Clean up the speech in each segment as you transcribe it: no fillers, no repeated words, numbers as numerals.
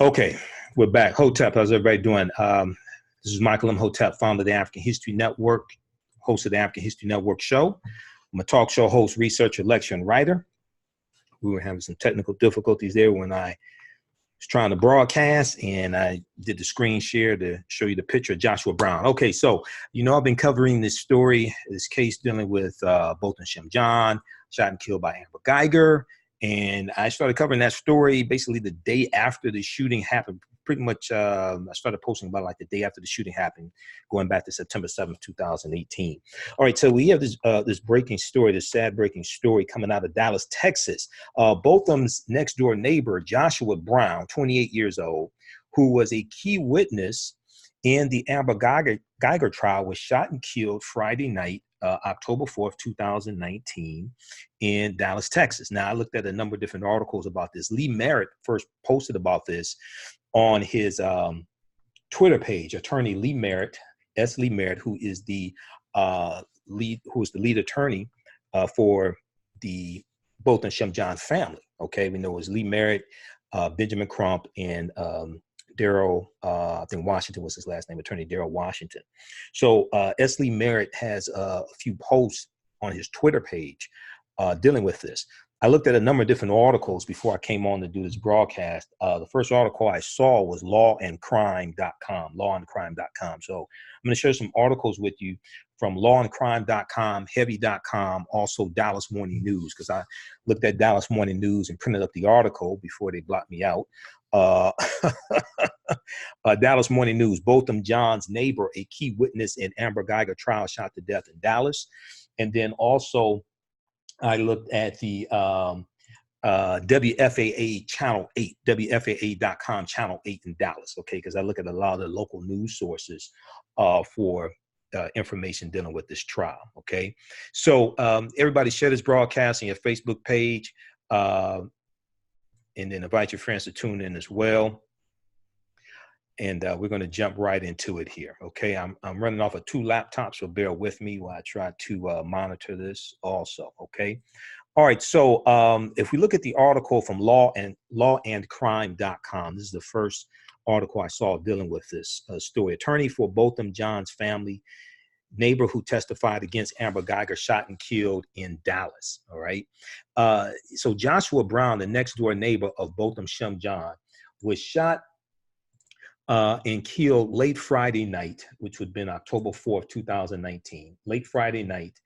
Okay, we're back. Hotep, how's everybody doing? This is Michael Imhotep, founder of the African History Network, host of the African History Network show. I'm a talk show host, researcher, lecturer, and writer. We were having some technical difficulties there when I was trying to broadcast, and I did the screen share to show you the picture of Joshua Brown. Okay, so, I've been covering this story, this case dealing with Botham Shem Jean, shot and killed by Amber Guyger. And I started covering that story basically the day after the shooting happened. Pretty much, I started posting about like the day after the shooting happened, going back to September 7th, 2018. All right, so we have this breaking story, this sad breaking story coming out of Dallas, Texas. Botham's next door neighbor, Joshua Brown, 28 years old, who was a key witness in the Amber Guyger trial, was shot and killed Friday night, October 4th, 2019 in Dallas, Texas. Now, I looked at a number of different articles about this. Lee Merritt first posted about this on his Twitter page. Attorney Lee Merritt, Lee Merritt, who is the lead attorney for the Botham Shem Jean family. Okay, we know it was Lee Merritt, Benjamin Crump, and Daryl, I think Washington was his last name, attorney Daryl Washington. So Lee Merritt has a few posts on his Twitter page dealing with this. I looked at a number of different articles before I came on to do this broadcast. The first article I saw was lawandcrime.com, lawandcrime.com. So I'm going to share some articles with you from lawandcrime.com, heavy.com, also Dallas Morning News, because I looked at Dallas Morning News and printed up the article before they blocked me out. Dallas Morning News, Botham Jean's neighbor, a key witness in Amber Guyger trial, shot to death in Dallas. And then also I looked at the WFAA Channel 8, WFAA.com Channel 8 in Dallas, okay, because I look at a lot of the local news sources for information dealing with this trial, okay? So everybody share this broadcast on your Facebook page, and then invite your friends to tune in as well. And we're going to jump right into it here, okay? I'm running off of 2 laptops, so bear with me while I try to monitor this also, okay? All right, so if we look at the article from lawandcrime.com, this is the first article I saw dealing with this story. Attorney for Botham Jean's family, neighbor who testified against Amber Guyger, shot and killed in Dallas, all right? So Joshua Brown, the next door neighbor of Botham Shem Jean, was shot and killed late Friday night, which would have been October 4th, 2019, late Friday night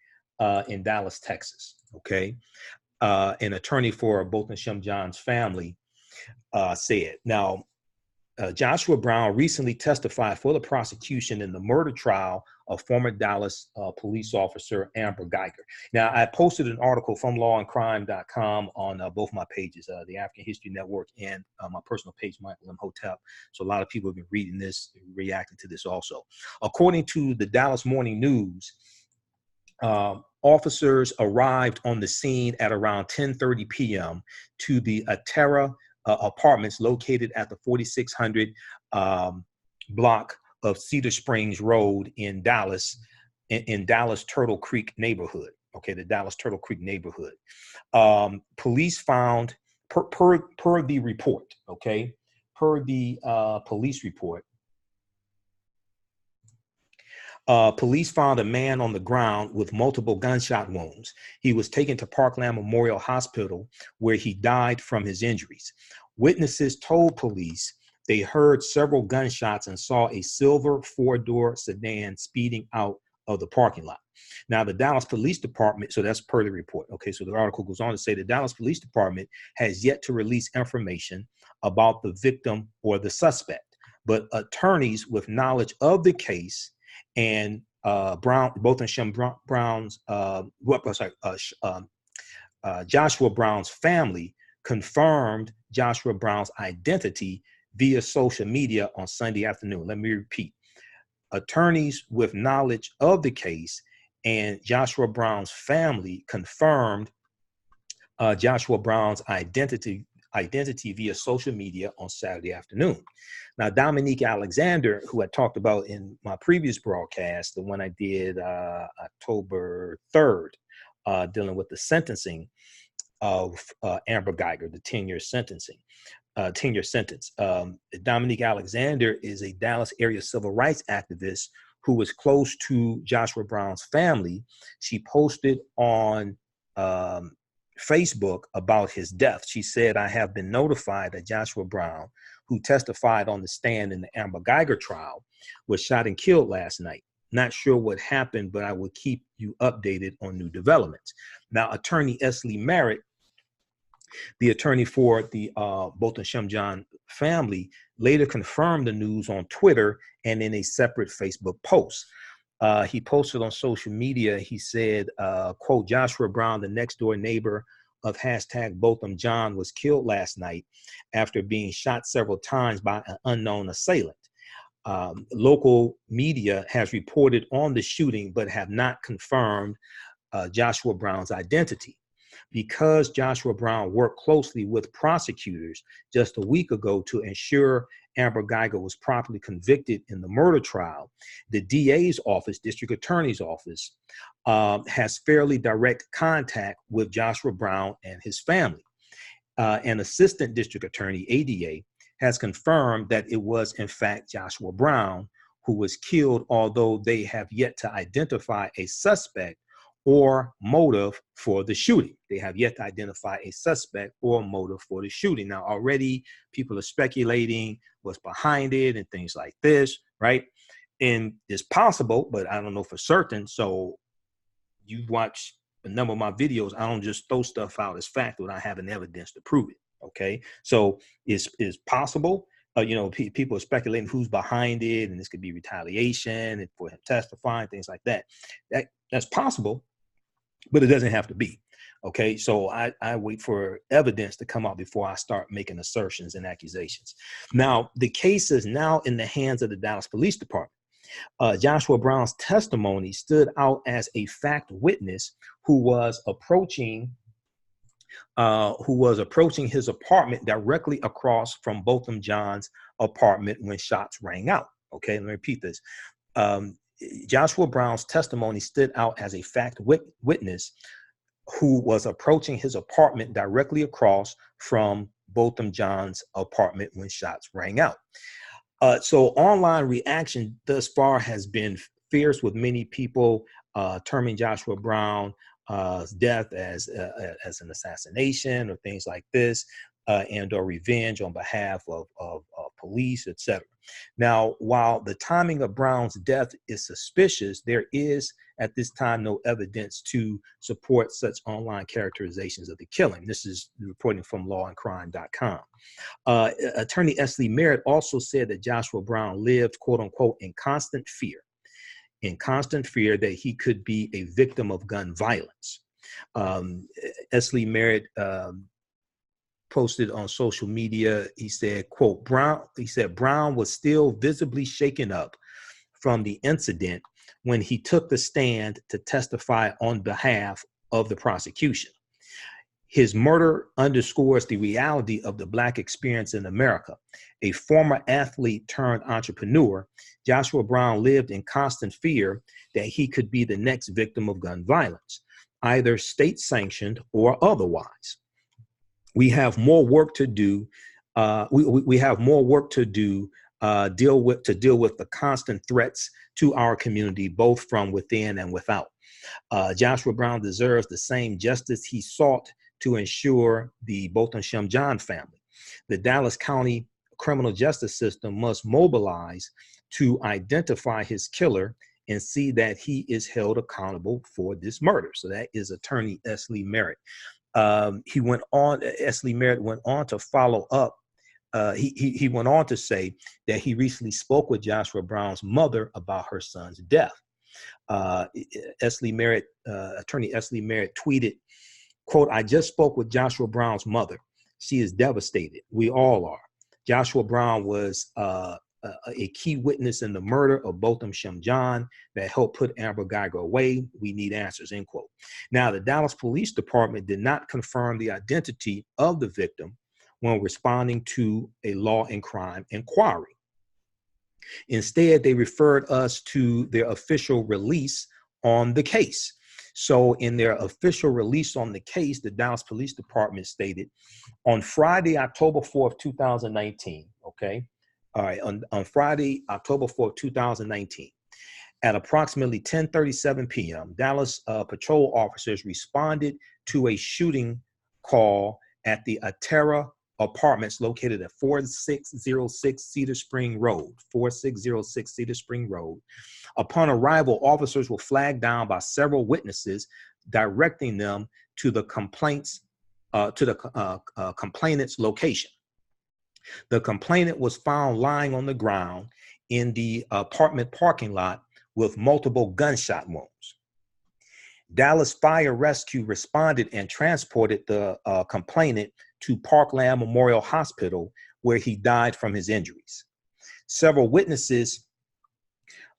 in Dallas, Texas, okay? An attorney for Botham Shem Jean's family said. Now, Joshua Brown recently testified for the prosecution in the murder trial of former Dallas police officer Amber Guyger. Now, I posted an article from lawandcrime.com on both my pages, the African History Network and my personal page, Michael Imhotep. So a lot of people have been reading this, reacting to this also. According to the Dallas Morning News, officers arrived on the scene at around 10:30 p.m. to the Atera apartments located at the 4600 block of Cedar Springs Road in Dallas, in Dallas Turtle Creek neighborhood. Okay, the Dallas Turtle Creek neighborhood. Police found, per the report, okay, per the police report, police found a man on the ground with multiple gunshot wounds. He was taken to Parkland Memorial Hospital, where he died from his injuries. Witnesses told police they heard several gunshots and saw a silver 4-door sedan speeding out of the parking lot. Now, the Dallas Police Department, so that's per the report. Okay, so the article goes on to say the Dallas Police Department has yet to release information about the victim or the suspect, but attorneys with knowledge of the case and Botham Shem Brown's, Joshua Brown's family confirmed Joshua Brown's identity via social media on Sunday afternoon. Let me repeat. Attorneys with knowledge of the case and Joshua Brown's family confirmed Joshua Brown's identity via social media on Saturday afternoon. Now, Dominique Alexander, who I talked about in my previous broadcast, the one I did October 3rd, dealing with the sentencing of Amber Guyger, the 10-year sentencing. 10-year sentence. Dominique Alexander is a Dallas area civil rights activist who was close to Joshua Brown's family. She posted on Facebook about his death. She said, "I have been notified that Joshua Brown, who testified on the stand in the Amber Guyger trial, was shot and killed last night. Not sure what happened, but I will keep you updated on new developments." Now, attorney Esley Merritt, the attorney for the Botham Shem Jean family, later confirmed the news on Twitter and in a separate Facebook post. He posted on social media, he said, quote, "Joshua Brown, the next door neighbor of hashtag Botham Jean, was killed last night after being shot several times by an unknown assailant. Local media has reported on the shooting, but have not confirmed Joshua Brown's identity. Because Joshua Brown worked closely with prosecutors just a week ago to ensure Amber Guyger was properly convicted in the murder trial, the DA's office, District Attorney's Office, has fairly direct contact with Joshua Brown and his family. An assistant district attorney, ADA, has confirmed that it was in fact Joshua Brown who was killed, although they have yet to identify a suspect or motive for the shooting. They have yet to identify a suspect or motive for the shooting. Now, already people are speculating what's behind it and things like this, right? And it's possible, but I don't know for certain. So you watch a number of my videos, I don't just throw stuff out as fact without having evidence to prove it, okay? So it's possible. You know, people are speculating who's behind it, and this could be retaliation and for him testifying, things like that. That's possible, but it doesn't have to be. Okay, so I wait for evidence to come out before I start making assertions and accusations. Now, the case is now in the hands of the Dallas Police Department. Joshua Brown's testimony stood out as a fact witness who was approaching his apartment directly across from Botham Jean's apartment when shots rang out. Okay, let me repeat this. Joshua Brown's testimony stood out as a fact witness who was approaching his apartment directly across from Botham Jean's apartment when shots rang out. So online reaction thus far has been fierce, with many people terming Joshua Brown's death as an assassination or things like this, and or revenge on behalf of police, etc. Now, while the timing of Brown's death is suspicious, there is at this time no evidence to support such online characterizations of the killing. This is reporting from lawandcrime.com. Attorney Esley Merritt also said that Joshua Brown lived, quote unquote, in constant fear that he could be a victim of gun violence. Esley Merritt posted on social media, he said, quote, Brown was still visibly shaken up from the incident when he took the stand to testify on behalf of the prosecution. His murder underscores the reality of the Black experience in America. A former athlete turned entrepreneur, Joshua Brown lived in constant fear that he could be the next victim of gun violence, either state-sanctioned or otherwise. We have more work to do. We have more work to do deal with the constant threats to our community, both from within and without. Joshua Brown deserves the same justice he sought to ensure the Botham Shem Jean family. The Dallas County criminal justice system must mobilize to identify his killer and see that he is held accountable for this murder. So that is attorney Esley Merritt. Esley Merritt went on to follow up. He went on to say that he recently spoke with Joshua Brown's mother about her son's death. Attorney Esley Merritt tweeted, quote, I just spoke with Joshua Brown's mother. She is devastated. We all are. Joshua Brown was a key witness in the murder of Botham Shem Jean that helped put Amber Guyger away. We need answers, end quote. Now, the Dallas Police Department did not confirm the identity of the victim when responding to a law and crime inquiry. Instead, they referred us to their official release on the case. So in their official release on the case, the Dallas Police Department stated on Friday, October 4th, 2019, okay? All right, on Friday, October 4th, 2019, at approximately 10:37 p.m., Dallas patrol officers responded to a shooting call at the Atera Apartments located at 4606 Cedar Spring Road, 4606 Cedar Spring Road. Upon arrival, officers were flagged down by several witnesses, directing them to the complainant's location. The complainant was found lying on the ground in the apartment parking lot with multiple gunshot wounds. Dallas Fire Rescue responded and transported the complainant to Parkland Memorial Hospital, where he died from his injuries. Several witnesses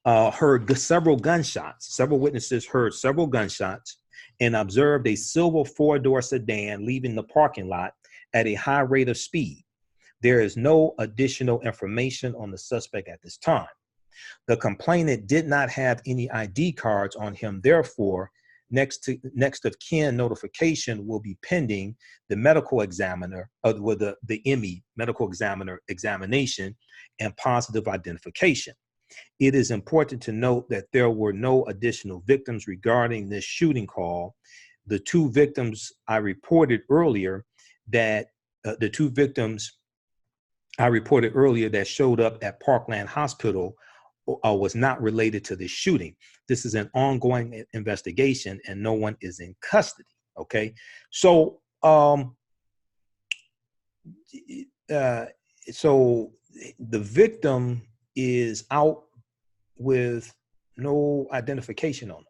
heard several gunshots. Several witnesses heard several gunshots and observed a silver four-door sedan leaving the parking lot at a high rate of speed. There is no additional information on the suspect at this time. The complainant did not have any ID cards on him. Therefore, next of kin notification will be pending the medical examiner, with the ME, medical examiner examination and positive identification. It is important to note that there were no additional victims regarding this shooting call. The two victims I reported earlier that showed up at Parkland Hospital was not related to this shooting. This is an ongoing investigation and no one is in custody, okay? So, so the victim is out with no identification on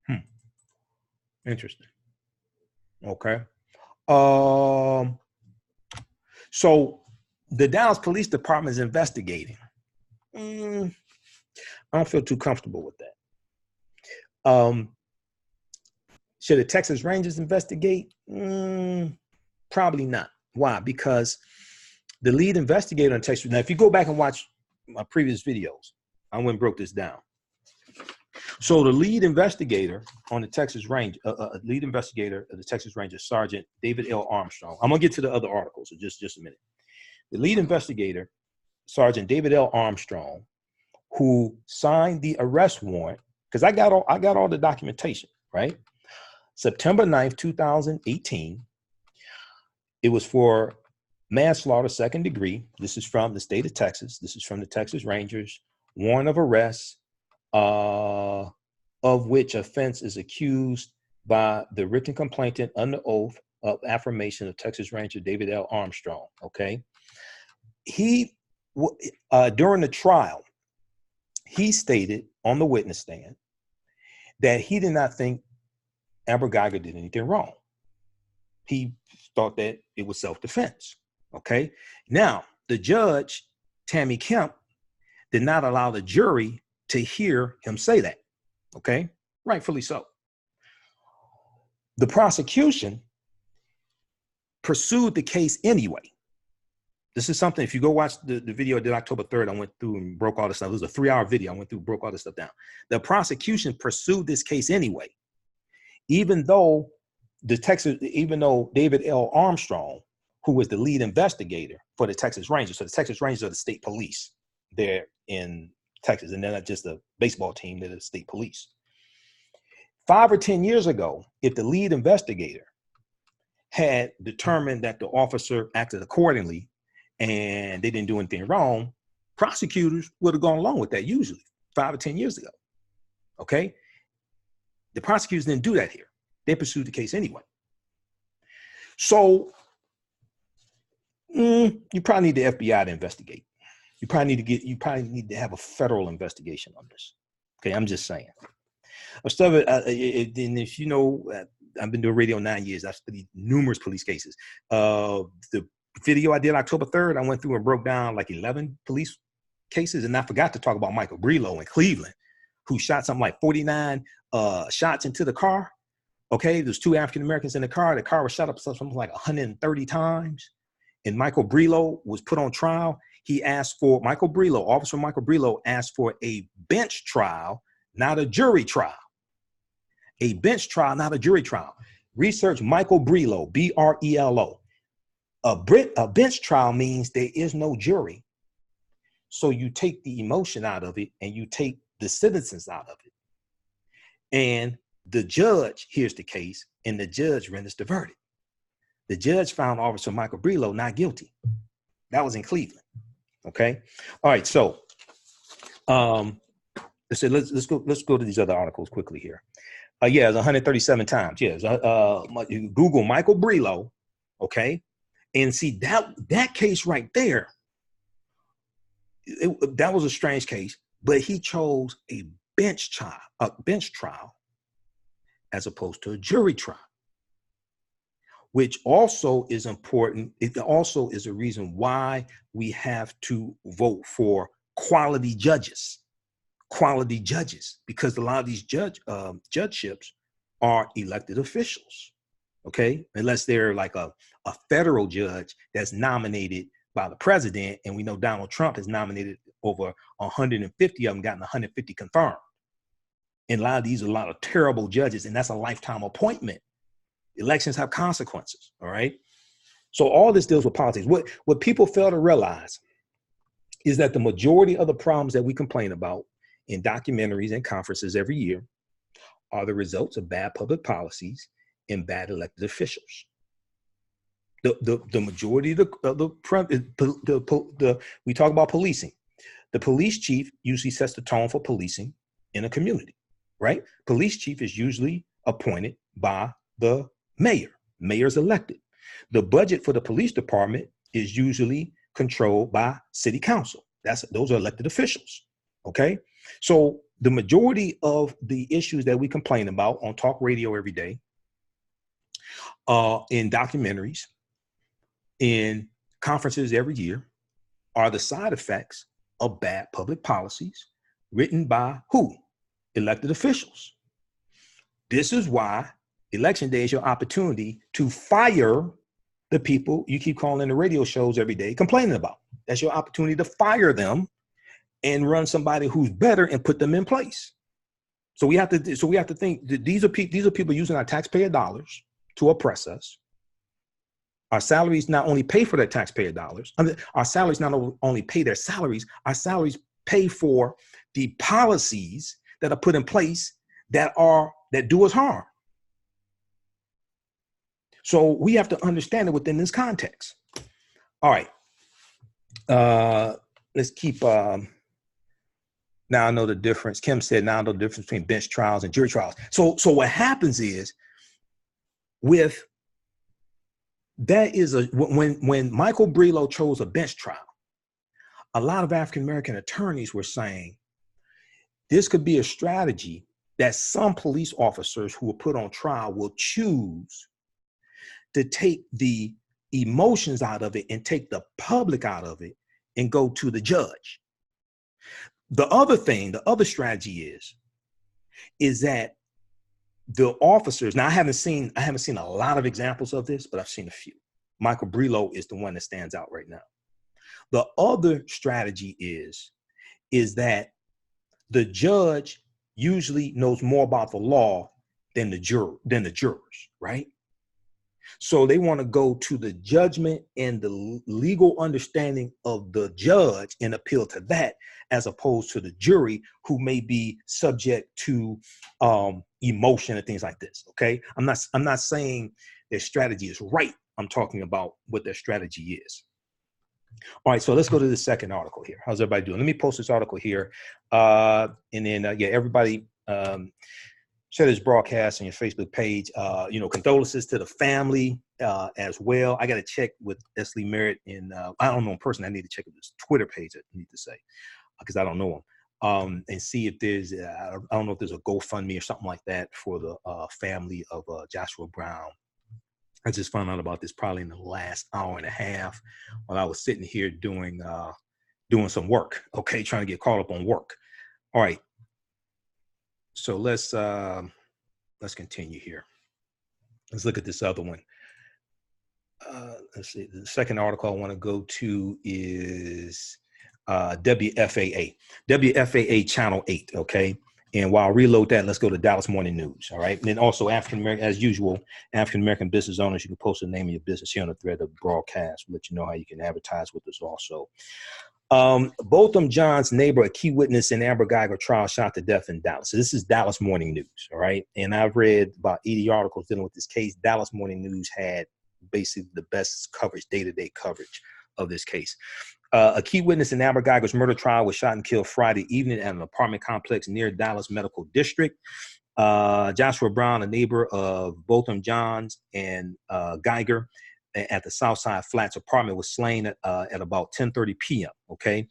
them. Interesting. Okay. So the Dallas Police Department is investigating. I don't feel too comfortable with that. Should the Texas Rangers investigate? Probably not. Why? Because the lead investigator in Texas, now if you go back and watch my previous videos, I went and broke this down. So the lead investigator on the Texas Ranger, lead investigator of the Texas Rangers, Sergeant David L. Armstrong. I'm gonna get to the other articles in just a minute. The lead investigator, Sergeant David L. Armstrong, who signed the arrest warrant, because I got all the documentation, right? September 9th, 2018. It was for manslaughter, second degree. This is from the state of Texas. This is from the Texas Rangers. Warrant of arrest, of which offense is accused by the written complainant under oath of affirmation of Texas Ranger David L. Armstrong, okay? He, during the trial, he stated on the witness stand that he did not think Amber Guyger did anything wrong. He thought that it was self-defense, okay? Now, the judge, Tammy Kemp, did not allow the jury to hear him say that, okay? Rightfully so. The prosecution pursued the case anyway. This is something, if you go watch the video I did October 3rd, I went through and broke all this stuff. It was a 3-hour video. I went through, broke all this stuff down. The prosecution pursued this case anyway, even though David L. Armstrong, who was the lead investigator for the Texas Rangers, so the Texas Rangers are the state police there in Texas, and they're not just a baseball team, they're the state police. 5 or 10 years ago, if the lead investigator had determined that the officer acted accordingly and they didn't do anything wrong, prosecutors would have gone along with that usually 5 or 10 years ago, okay? The prosecutors didn't do that here. They pursued the case anyway. So you probably need the FBI to investigate. You probably need to have a federal investigation on this. Okay, I'm just saying. And if you know, I've been doing radio 9 years. I've studied numerous police cases. The video I did October 3rd, I went through and broke down like 11 police cases, and I forgot to talk about Michael Brelow in Cleveland, who shot something like 49 shots into the car. Okay, there's 2 African Americans in the car. The car was shot up something like 130 times, and Michael Brelow was put on trial. He asked for, Officer Michael Brelow asked for a bench trial, not a jury trial. A bench trial, not a jury trial. Research Michael Brelo, B-R-E-L-O. A bench trial means there is no jury. So you take the emotion out of it and you take the citizens out of it. And the judge hears the case and the judge renders the verdict. The judge found Officer Michael Brelo not guilty. That was in Cleveland. Okay. All right. So let's go to these other articles quickly here. Yeah, it's 137 times. Yeah, Google Michael Brelo, okay, and see that case right there. That was a strange case, but he chose a bench trial, as opposed to a jury trial, which also is important. It also is a reason why we have to vote for quality judges, because a lot of these judgeships are elected officials, okay? Unless they're like a federal judge that's nominated by the president, and we know Donald Trump has nominated over 150 of them, gotten 150 confirmed. And a lot of these are a lot of terrible judges, and that's a lifetime appointment. Elections have consequences, all right? So all this deals with politics. What people fail to realize is that the majority of the problems that we complain about in documentaries and conferences every year are the results of bad public policies and bad elected officials. The majority of we talk about policing. The police chief usually sets the tone for policing in a community, right? Police chief is usually appointed by the mayor. Mayor's elected. The budget for the police department is usually controlled by city council. Those are elected officials, okay? So the majority of the issues that we complain about on talk radio every day, in documentaries, in conferences every year, are the side effects of bad public policies written by who? Elected officials. This is why election day is your opportunity to fire the people you keep calling in the radio shows every day complaining about. That's your opportunity to fire them and run somebody who's better and put them in place. So we have to think that these are people using our taxpayer dollars to oppress us. Our salaries not only pay for their taxpayer dollars. Our salaries not only pay their salaries. Our salaries pay for the policies that are put in place that do us harm. So we have to understand it within this context. All right. Let's keep. Now I know the difference. Kim said now I know the difference between bench trials and jury trials. So what happens is when Michael Brelo chose a bench trial, a lot of African-American attorneys were saying this could be a strategy that some police officers who were put on trial will choose to take the emotions out of it and take the public out of it and go to the judge. The other strategy is that the officers, now I haven't seen a lot of examples of this, but I've seen a few. Michael Brelo is the one that stands out right now. The other strategy is that the judge usually knows more about the law than the jurors, right? So they want to go to the judgment and the legal understanding of the judge and appeal to that, as opposed to the jury, who may be subject to emotion and things like this. Okay, I'm not saying their strategy is right. I'm talking about what their strategy is. All right, so let's go to the second article here. How's everybody doing? Let me post this article here, and then everybody. Share this broadcast on your Facebook page. Condolences to the family as well. I got to check with Leslie Merritt, and I don't know in person. I need to check with his Twitter page. I need to say, because I don't know him, and see if there's I don't know if there's a GoFundMe or something like that for the family of Joshua Brown. I just found out about this probably in the last hour and a half while I was sitting here doing some work. Okay, trying to get caught up on work. All right. So let's continue here. Let's look at this other one. Let's see. The second article I want to go to is WFAA Channel 8. Okay, And while I reload that, let's go to Dallas Morning News. All right. And then also African American, as usual, African American business owners, you can post the name of your business here on the thread of the broadcast. We'll let you know how you can advertise with us also. Botham Jean's neighbor, a key witness in Amber Guyger trial, shot to death in Dallas. So this is Dallas Morning News. All right. And I've read about 80 articles dealing with this case. Dallas Morning News had basically the best coverage, day-to-day coverage of this case. A key witness in Amber Guyger's murder trial was shot and killed Friday evening at an apartment complex near Dallas Medical District. Joshua Brown, a neighbor of Botham Jean's and Guyger at the Southside Flats apartment, was slain at about 10:30 p.m. Okay.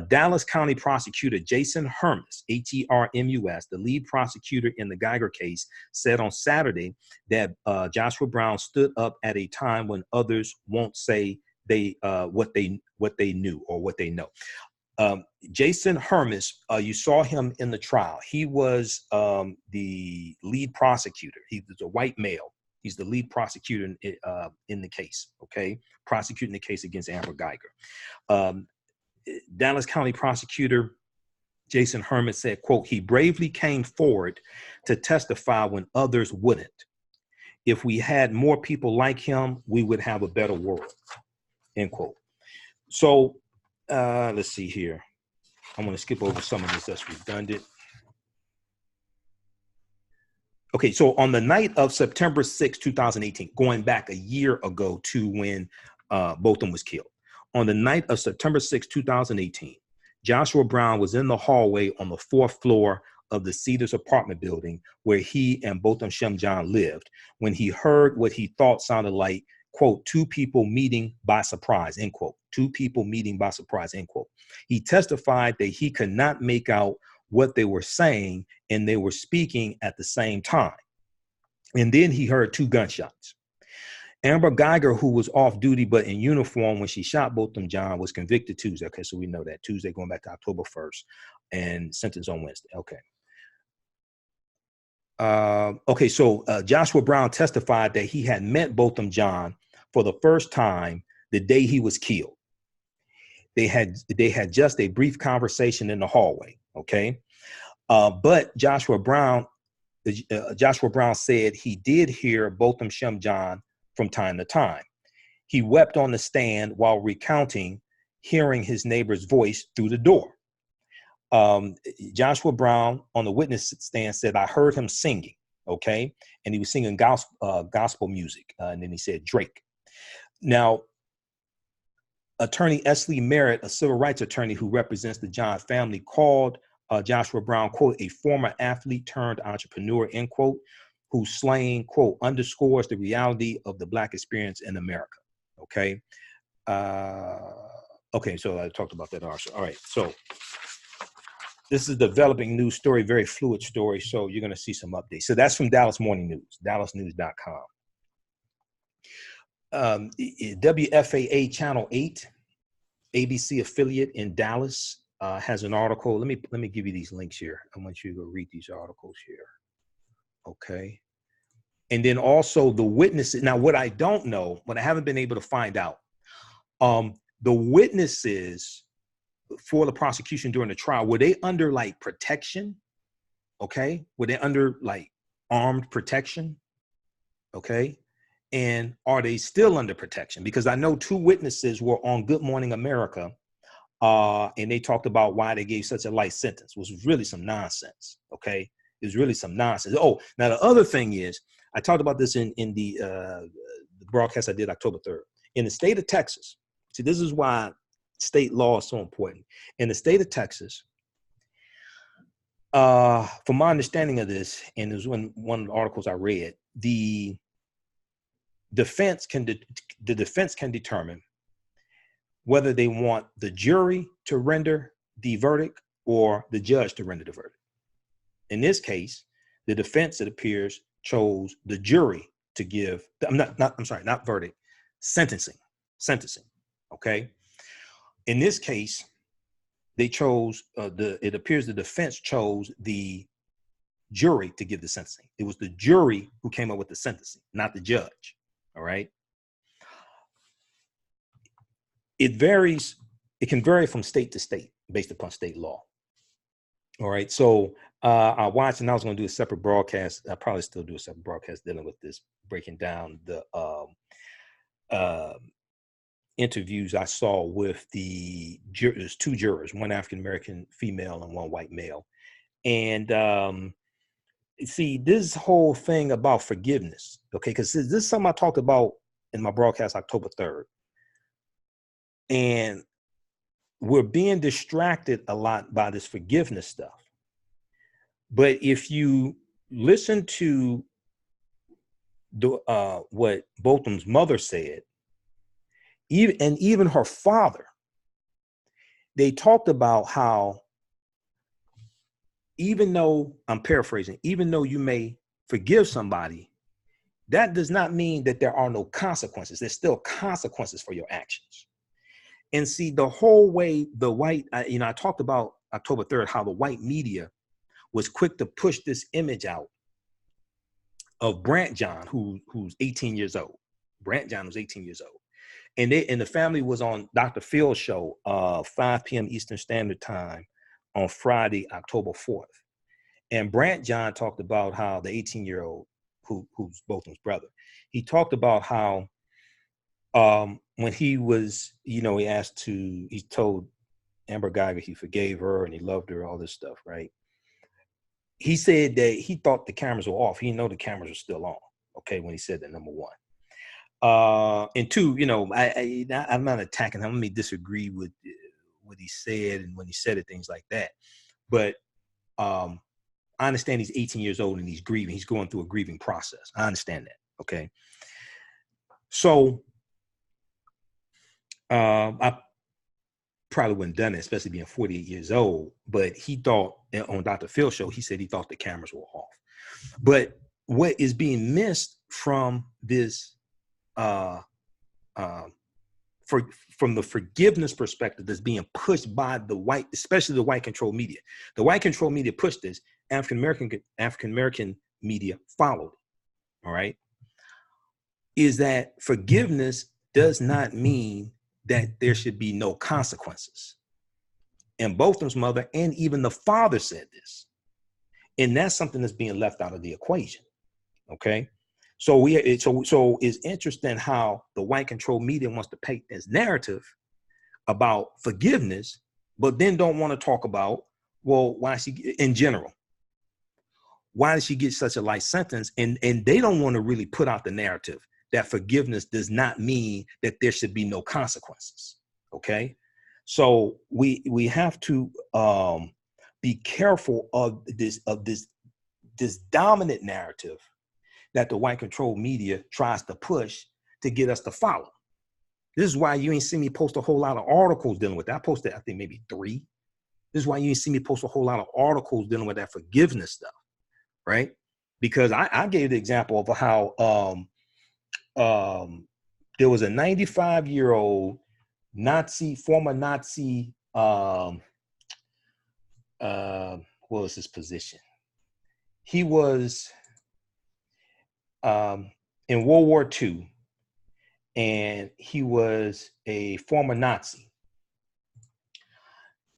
Dallas County Prosecutor Jason Hermus, Hermus, the lead prosecutor in the Guyger case, said on Saturday that Joshua Brown stood up at a time when others won't say what they knew or what they know. Jason Hermus, you saw him in the trial. He was the lead prosecutor. He was a white male. He's the lead prosecutor in the case, okay? Prosecuting the case against Amber Guyger. Dallas County Prosecutor Jason Hermus said, quote, "He bravely came forward to testify when others wouldn't. If we had more people like him, we would have a better world," end quote. So let's see here. I'm going to skip over some of this that's redundant. Okay, so on the night of September 6, 2018, going back a year ago to when Botham was killed, on the night of September 6, 2018, Joshua Brown was in the hallway on the 4th floor of the Cedars apartment building where he and Botham Shem Jean lived when he heard what he thought sounded like, quote, "two people meeting by surprise," end quote. "Two people meeting by surprise," end quote. He testified that he could not make out what they were saying and they were speaking at the same time. And then he heard 2 gunshots. Amber Guyger, who was off duty but in uniform when she shot Botham Jean, was convicted Tuesday. Okay, so we know that. Tuesday going back to October 1st and sentenced on Wednesday. Okay. So Joshua Brown testified that he had met Botham Jean for the first time the day he was killed. They had just a brief conversation in the hallway. Okay. But Joshua Brown said he did hear Botham Shem Jean from time to time. He wept on the stand while recounting hearing his neighbor's voice through the door. Joshua Brown on the witness stand said, "I heard him singing," okay? And he was singing gospel music. And then he said Drake. Now, Attorney Esley Merritt, a civil rights attorney who represents the Jean family, called Joshua Brown, quote, "a former athlete turned entrepreneur," end quote, whose slaying, quote, "underscores the reality of the Black experience in America." Okay. Okay, so I talked about that also. All right, so this is a developing news story, very fluid story, so you're going to see some updates. So that's from Dallas Morning News, dallasnews.com. WFAA Channel 8, ABC affiliate in Dallas, has an article. Let me give you these links here. I want you to read these articles here. Okay. And then also the witnesses. Now, what I don't know, what I haven't been able to find out, the witnesses for the prosecution during the trial, were they under like protection? Okay. Were they under like armed protection? Okay. And are they still under protection? Because I know 2 witnesses were on Good Morning America, and they talked about why they gave such a light sentence, which was really some nonsense. Okay. It was really some nonsense. Oh, now the other thing is, I talked about this in the broadcast I did October 3rd. In the state of Texas, see, this is why state law is so important. In the state of Texas, from my understanding of this, and it was one of the articles I read, the defense can determine whether they want the jury to render the verdict or the judge to render the verdict. In this case, the defense, it appears, chose the jury to give, not verdict, sentencing. Okay. In this case, they chose, it appears the defense chose the jury to give the sentencing. It was the jury who came up with the sentencing, not the judge. All right. It varies. It can vary from state to state based upon state law. All right. So I watched, and I was going to do a separate broadcast. I probably still do a separate broadcast dealing with this, breaking down the interviews I saw with the jurors, two jurors, one African-American female and one white male. And see, this whole thing about forgiveness, okay, because this is something I talked about in my broadcast October 3rd. And we're being distracted a lot by this forgiveness stuff. But if you listen to the, what Botham's mother said, even her father, they talked about how, even though, I'm paraphrasing, even though you may forgive somebody, that does not mean that there are no consequences. There's still consequences for your actions. And see, the whole way the white, I talked about October 3rd, how the white media was quick to push this image out of Brant Jean, who's 18 years old. Brant Jean was 18 years old. And the family was on Dr. Phil's show, 5 p.m. Eastern Standard Time on Friday, October 4th. And Brant Jean talked about how the 18-year-old, who's Botham's brother, he talked about how when he was, he told Amber Guyger he forgave her and he loved her, all this stuff, right? He said that he thought the cameras were off. He didn't know the cameras were still on, okay, when he said that, number one. And two, I'm not attacking him. Let me disagree with what he said and when he said it, things like that. But I understand he's 18 years old and he's grieving. He's going through a grieving process. I understand that, okay? So I probably wouldn't have done it, especially being 48 years old. But he thought, on Dr. Phil's show, he said he thought the cameras were off. But what is being missed from this, from the forgiveness perspective that's being pushed by the white, especially the white controlled media. The white controlled media pushed this. African-American media followed it, all right? Is that forgiveness does not mean that there should be no consequences. And Botham's mother and even the father said this. And that's something that's being left out of the equation, okay? So it's interesting how the white controlled media wants to paint this narrative about forgiveness, but then don't want to talk about, well, why she, in general, why did she get such a light sentence? And they don't want to really put out the narrative that forgiveness does not mean that there should be no consequences, okay? So we have to be careful of this dominant narrative that the white controlled media tries to push to get us to follow. This is why you ain't seen me post a whole lot of articles dealing with that. I posted, I think, maybe 3. This is why you ain't seen me post a whole lot of articles dealing with that forgiveness stuff, right? Because I gave the example of how there was a 95-year-old former Nazi, what was his position? He was in World War II, and he was a former Nazi.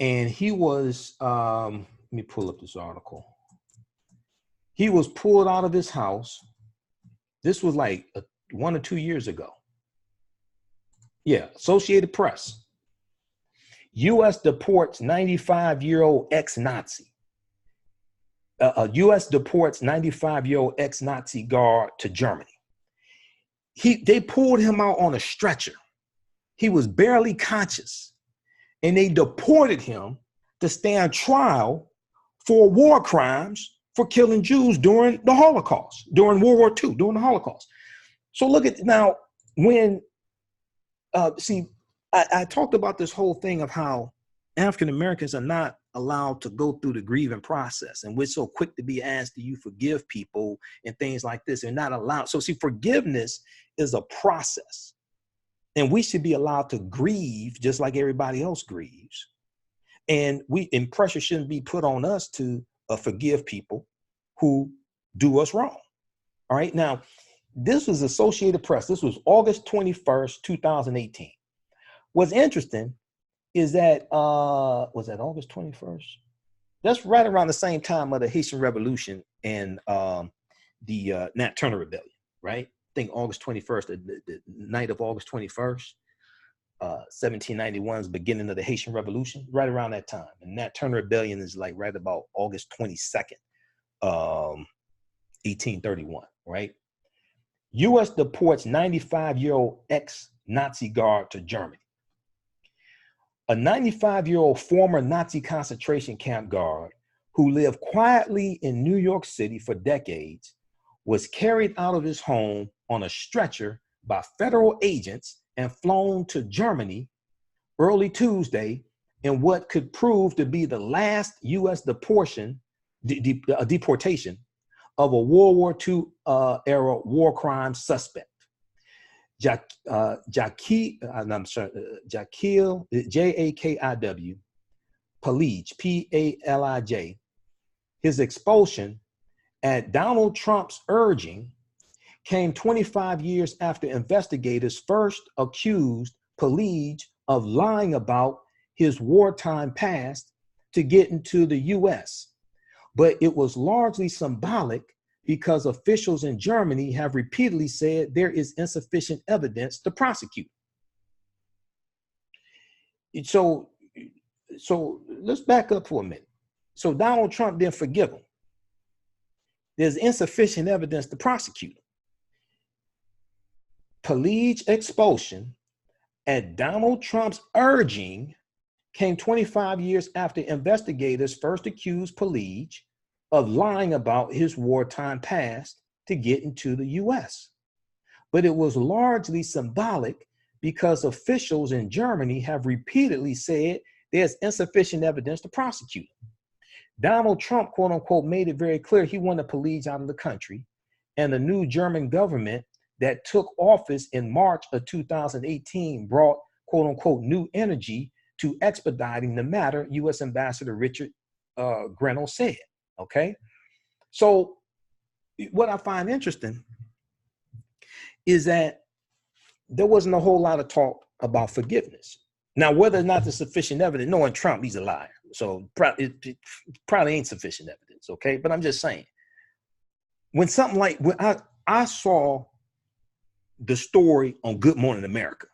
And he was, let me pull up this article. He was pulled out of his house. This was like 1 or 2 years ago. Yeah, Associated Press. U.S. deports 95-year-old ex-Nazi. U.S. deports 95-year-old ex-Nazi guard to Germany. They pulled him out on a stretcher. He was barely conscious. And they deported him to stand trial for war crimes for killing Jews during the Holocaust, during World War II, during the Holocaust. So look at now, when, I talked about this whole thing of how African Americans are not allowed to go through the grieving process. And we're so quick to be asked, do you forgive people and things like this? They're not allowed. So see, forgiveness is a process. And we should be allowed to grieve just like everybody else grieves. And pressure shouldn't be put on us to forgive people who do us wrong. All right. Now, this was Associated Press. This was August 21st, 2018. What's interesting is that, was that August 21st? That's right around the same time of the Haitian Revolution and the Nat Turner Rebellion, right? I think August 21st, the night of August 21st, 1791 is the beginning of the Haitian Revolution, right around that time. And Nat Turner Rebellion is like right about August 22nd, 1831, right? U.S. deports 95-year-old ex-Nazi guard to Germany. A 95-year-old former Nazi concentration camp guard who lived quietly in New York City for decades was carried out of his home on a stretcher by federal agents and flown to Germany early Tuesday in what could prove to be the last U.S. deportation of a World War II era war crime suspect. Jakiw, Jakiw, Palij, P-A-L-I-J, his expulsion at Donald Trump's urging came 25 years after investigators first accused Palij of lying about his wartime past to get into the U.S. But it was largely symbolic because officials in Germany have repeatedly said there is insufficient evidence to prosecute. So let's back up for a minute. So Donald Trump didn't forgive him. There's insufficient evidence to prosecute him. Palij's expulsion at Donald Trump's urging came 25 years after investigators first accused Palij of lying about his wartime past to get into the U.S. But it was largely symbolic because officials in Germany have repeatedly said there's insufficient evidence to prosecute him. Donald Trump, quote unquote, made it very clear he wanted Palij out of the country, and the new German government that took office in March of 2018 brought, quote unquote, new energy to expediting the matter, U.S. Ambassador Richard Grenell said, okay? So what I find interesting is that there wasn't a whole lot of talk about forgiveness. Now, whether or not there's sufficient evidence, knowing Trump, he's a liar. So it probably ain't sufficient evidence, okay? But I'm just saying, when something like, when I saw the story on Good Morning America,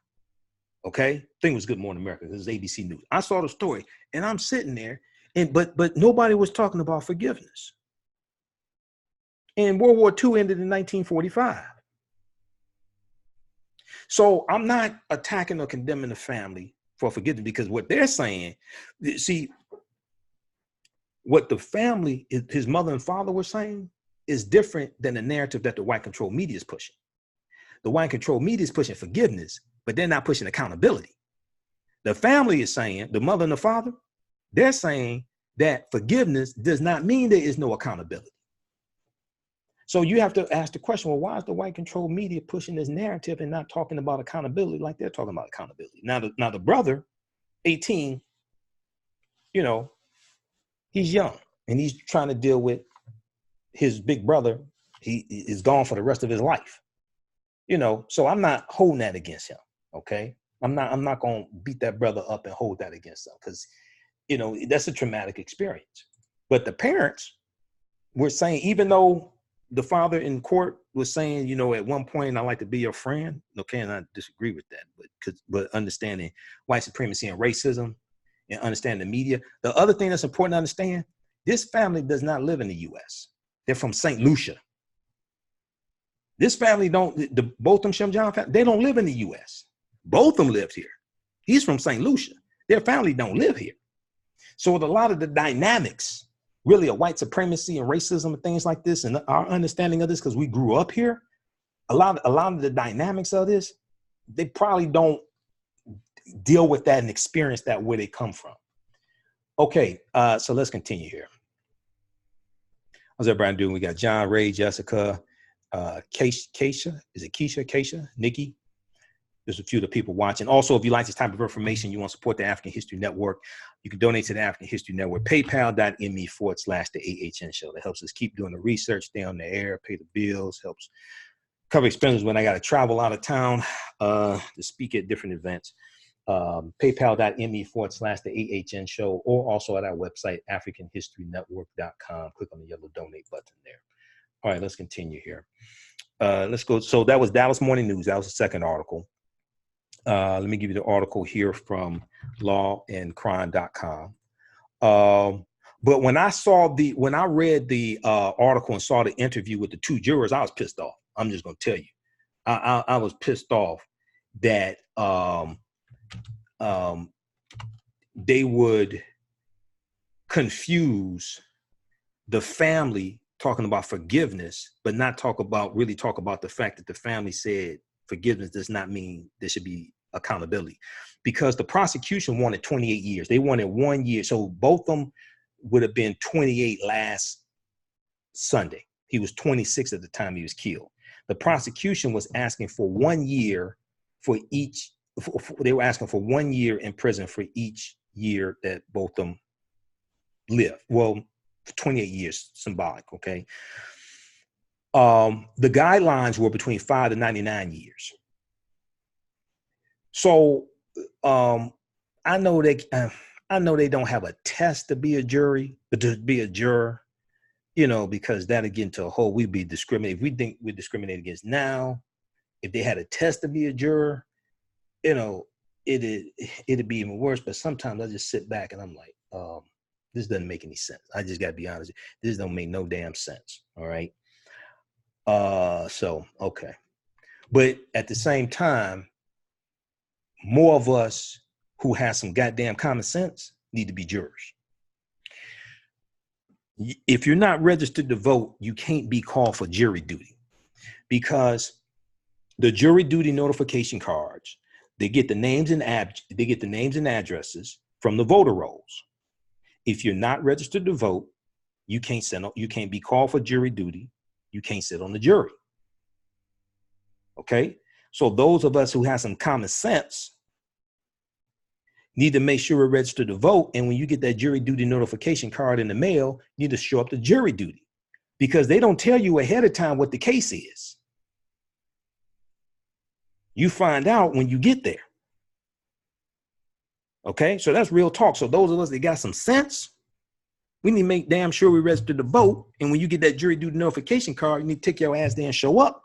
okay? I think it was Good Morning America. This is ABC News. I saw the story and I'm sitting there, and but nobody was talking about forgiveness. And World War II ended in 1945. So I'm not attacking or condemning the family for forgiveness, because what they're saying, see, what the family, his mother and father were saying is different than the narrative that the white control media is pushing. The white control media is pushing forgiveness, but they're not pushing accountability. The family is saying, the mother and the father, they're saying that forgiveness does not mean there is no accountability. So you have to ask the question, well, why is the white control media pushing this narrative and not talking about accountability like they're talking about accountability? Now the brother, 18, you know, he's young and he's trying to deal with his big brother. He is gone for the rest of his life. You know, so I'm not holding that against him, okay? I'm not going to beat that brother up and hold that against him, because, you know, that's a traumatic experience. But the parents were saying, even though the father in court was saying, you know, at one point, I'd like to be your friend, okay, and I disagree with that, but understanding white supremacy and racism and understanding the media. The other thing that's important to understand, this family does not live in the U.S. They're from St. Lucia. This family the Botham Shem Jean family, they don't live in the U.S. Botham lived here. He's from St. Lucia. Their family don't live here. So with a lot of the dynamics, really, of white supremacy and racism and things like this, and our understanding of this, because we grew up here, a lot of the dynamics of this, they probably don't deal with that and experience that where they come from. Okay, so let's continue here. How's everybody doing? We got John, Ray, Jessica, Keisha, is it Keisha, Nikki? There's a few of the people watching. Also, if you like this type of information, you want to support the African History Network, you can donate to the African History Network, paypal.me/the AHN show. That helps us keep doing the research, stay on the air, pay the bills, helps cover expenses when I got to travel out of town to speak at different events. PayPal.me/the AHN show, or also at our website, AfricanHistoryNetwork.com. Click on the yellow donate button there. All right, let's continue here. Let's go. So that was Dallas Morning News. That was the second article. Let me give you the article here from lawandcrime.com. But when I read the article and saw the interview with the two jurors, I was pissed off. I'm just going to tell you, I was pissed off that they would confuse the family talking about forgiveness, but not really talk about the fact that the family said forgiveness does not mean there should be accountability, because the prosecution wanted 28 years. They wanted 1 year. So both of them would have been 28 last Sunday. He was 26 at the time he was killed. The prosecution was asking for 1 year for each. They were asking for 1 year in prison for each year that both of them lived. Well, 28 years, symbolic, okay? The guidelines were between 5 to 99 years. So I know they don't have a test to be a jury, but to be a juror, because that'll get into a whole, we'd be discriminated. If we think we're discriminated against now, if they had a test to be a juror, it'd be even worse. But sometimes I just sit back and I'm like, this doesn't make any sense. I just got to be honest. This don't make no damn sense. All right. So, okay. But at the same time, more of us who have some goddamn common sense need to be jurors. If you're not registered to vote, you can't be called for jury duty, because the jury duty notification cards, they get the names and addresses from the voter rolls. If you're not registered to vote, you can't be called for jury duty. You can't sit on the jury. Okay? So those of us who have some common sense need to make sure we're registered to vote. And when you get that jury duty notification card in the mail, you need to show up to jury duty, because they don't tell you ahead of time what the case is. You find out when you get there. Okay, so that's real talk. So those of us that got some sense, we need to make damn sure we register to vote. And when you get that jury duty notification card, you need to take your ass there and show up.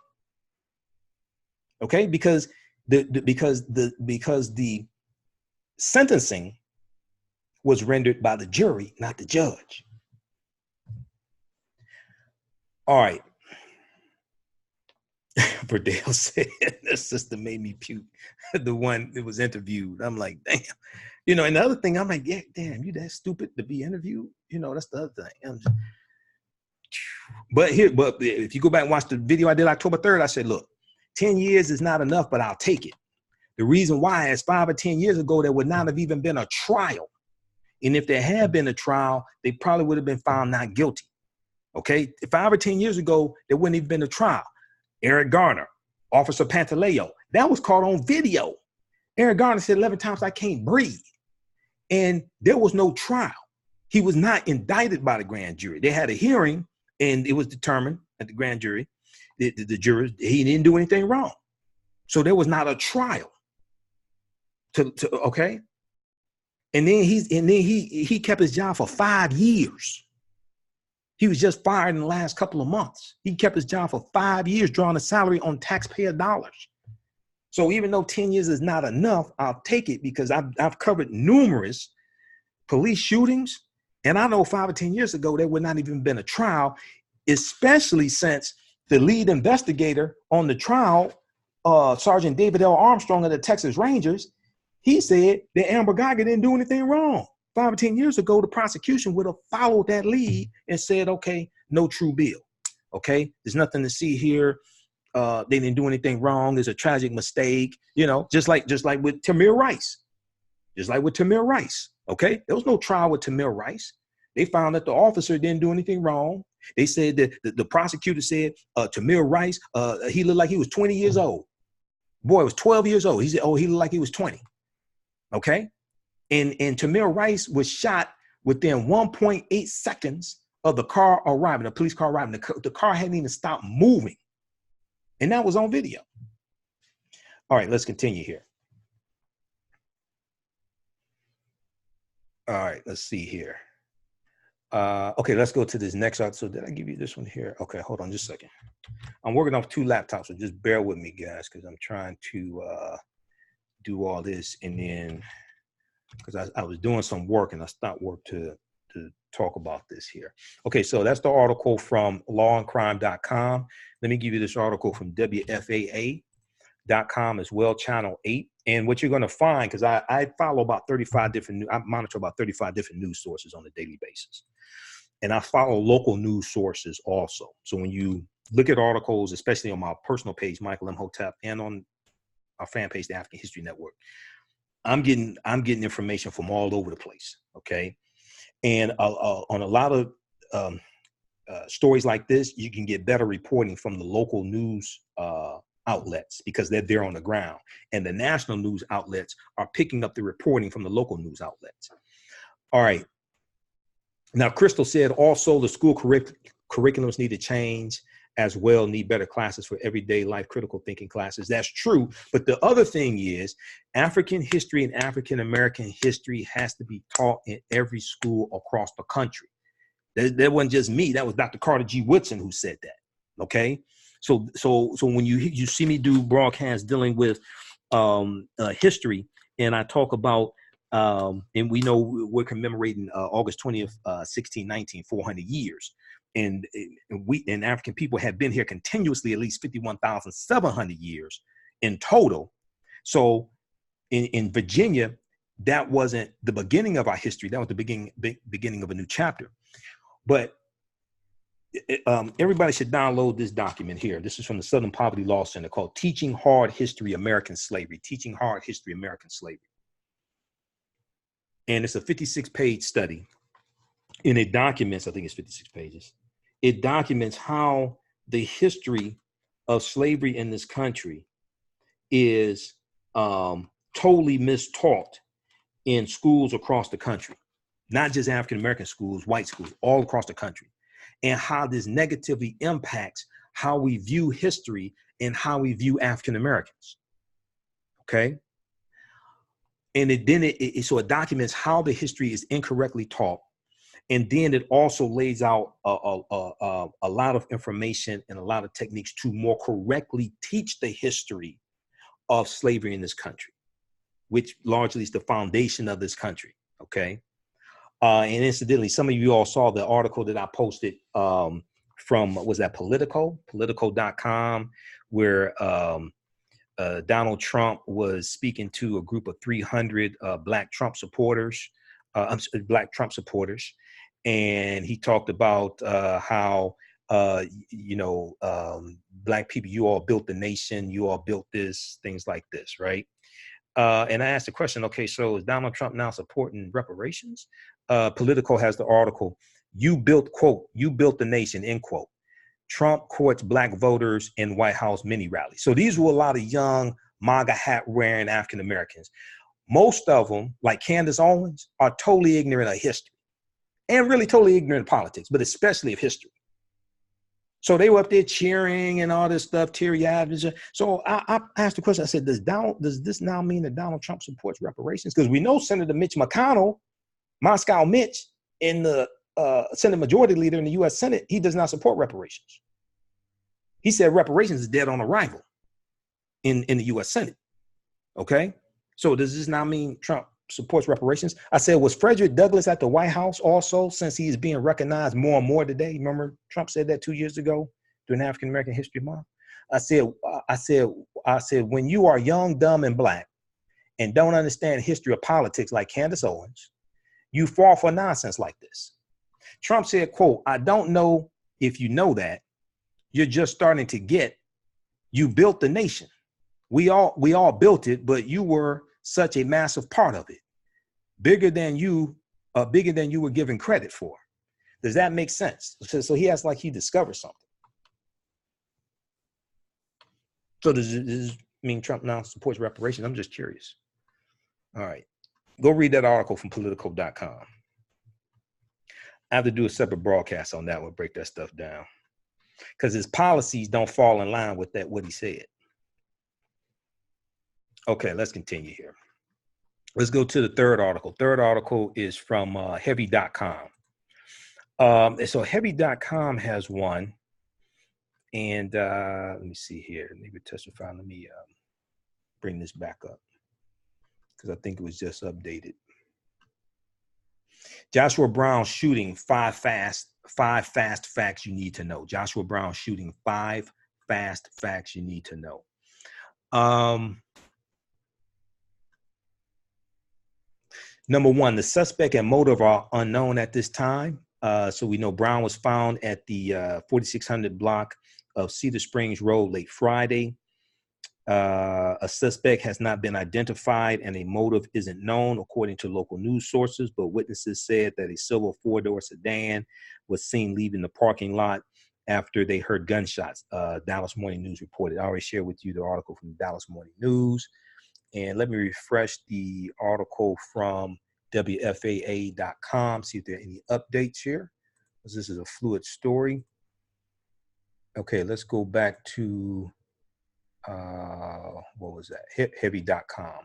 Okay, because the sentencing was rendered by the jury, not the judge. All right. Verdale said, the sister made me puke. The one that was interviewed. I'm like, damn. And the other thing, I'm like, yeah, damn, you that stupid to be interviewed? That's the other thing. But if you go back and watch the video I did October 3rd, I said, look, 10 years is not enough, but I'll take it. The reason why is 5 or 10 years ago, there would not have even been a trial. And if there had been a trial, they probably would have been found not guilty. Okay? 5 or 10 years ago, there wouldn't have been a trial. Eric Garner, Officer Pantaleo, that was caught on video. Eric Garner said 11 times, I can't breathe. And there was no trial. He was not indicted by the grand jury. They had a hearing, and it was determined at the grand jury, the jurors, he didn't do anything wrong. So there was not a trial. Okay. And then he kept his job for 5 years. He was just fired in the last couple of months. He kept his job for 5 years, drawing a salary on taxpayer dollars. So even though 10 years is not enough, I'll take it, because I've covered numerous police shootings. And I know 5 or 10 years ago, there would not even been a trial, especially since the lead investigator on the trial, Sergeant David L. Armstrong of the Texas Rangers, he said that Amber Guyger didn't do anything wrong. 5 or 10 years ago, the prosecution would have followed that lead and said, okay, no true bill. Okay, there's nothing to see here. They didn't do anything wrong. There's a tragic mistake, just like with Tamir Rice. Just like with Tamir Rice. Okay, there was no trial with Tamir Rice. They found that the officer didn't do anything wrong. They said that the prosecutor said Tamir Rice, he looked like he was 20 years old. Boy was 12 years old. He said, oh, he looked like he was 20. Okay. And Tamir Rice was shot within 1.8 seconds of the car arriving, the police car arriving. The car hadn't even stopped moving. And that was on video. All right, let's continue here. All right, let's see here. Okay, let's go to this next article. So did I give you this one here? Okay, hold on just a second. I'm working off 2 laptops, so just bear with me, guys, because I'm trying to do all this, and then because I was doing some work and I stopped work to talk about this here. Okay, so that's the article from lawandcrime.com. Let me give you this article from WFAA.com as well, channel 8. And what you're going to find, because I follow about 35 different, I monitor about 35 different news sources on a daily basis. And I follow local news sources also. So when you look at articles, especially on my personal page, Michael Imhotep, and on our fan page, the African History Network, I'm getting information from all over the place. Okay. And on a lot of stories like this, you can get better reporting from the local news outlets because they're there on the ground. And the national news outlets are picking up the reporting from the local news outlets. All right. Now, Crystal said also the school curriculums need to change as well, need better classes for everyday life, critical thinking classes. That's true. But the other thing is African history and African-American history has to be taught in every school across the country. That wasn't just me. That was Dr. Carter G. Woodson who said that. Okay. So when you see me do broadcasts dealing with history, and I talk about, and we know we're commemorating August 20th, 1619, 400 years. And African people have been here continuously at least 51,700 years in total. So in Virginia, that wasn't the beginning of our history. That was the beginning of a new chapter. But everybody should download this document here. This is from the Southern Poverty Law Center called Teaching Hard History, American Slavery. Teaching Hard History, American Slavery. And it's a 56-page study. And it documents, I think it's 56 pages. It documents how the history of slavery in this country is totally mistaught in schools across the country. Not just African-American schools, white schools, all across the country. And how this negatively impacts how we view history and how we view African-Americans. Okay? And so it documents how the history is incorrectly taught. And then it also lays out a lot of information and a lot of techniques to more correctly teach the history of slavery in this country, which largely is the foundation of this country. Okay. And incidentally, some of you all saw the article that I posted from, was that Politico.com, where Donald Trump was speaking to a group of 300 Black Trump supporters. And he talked about how, Black people, you all built the nation, you all built this, things like this, right? And I asked the question, okay, so is Donald Trump now supporting reparations? Politico has the article, you built, quote, you built the nation, end quote. Trump courts Black voters in White House mini rallies. So these were a lot of young MAGA hat wearing African Americans. Most of them, like Candace Owens, are totally ignorant of history and really totally ignorant of politics, but especially of history. So they were up there cheering and all this stuff, teary-eyed. So I asked the question, I said, does this now mean that Donald Trump supports reparations? Because we know Senator Mitch McConnell, Moscow Mitch, in the Senate Majority Leader in the U.S. Senate, he does not support reparations. He said reparations is dead on arrival in the U.S. Senate. Okay? So does this now mean Trump supports reparations? I said, was Frederick Douglass at the White House also, since he is being recognized more and more today? Remember, Trump said that 2 years ago during African American History Month. I said, when you are young, dumb, and Black and don't understand history or politics like Candace Owens, you fall for nonsense like this. Trump said, quote, I don't know if you know that. You're just starting to get, you built the nation. We all built it, but you were such a massive part of it, bigger than you were given credit for. Does that make sense? So he acts like he discovered something. So does this mean Trump now supports reparations? I'm just curious. All right, go read that article from Politico.com. I have to do a separate broadcast on that one, break that stuff down, because his policies don't fall in line with that, what he said. Okay, let's continue here. Let's go to the third article. Third article is from heavy.com. So heavy.com has one. And let me see here. Maybe testify. Let me bring this back up because I think it was just updated. Joshua Brown shooting, five fast facts you need to know. Joshua Brown shooting, 5 fast facts you need to know. Number one, the suspect and motive are unknown at this time. So we know Brown was found at the 4600 block of Cedar Springs Road late Friday. A suspect has not been identified and a motive isn't known, according to local news sources, but witnesses said that a silver 4-door sedan was seen leaving the parking lot after they heard gunshots. Dallas Morning News reported. I already shared with you the article from the Dallas Morning News. And let me refresh the article from WFAA.com, see if there are any updates here, because this is a fluid story. Okay, let's go back to, what was that? Heavy.com.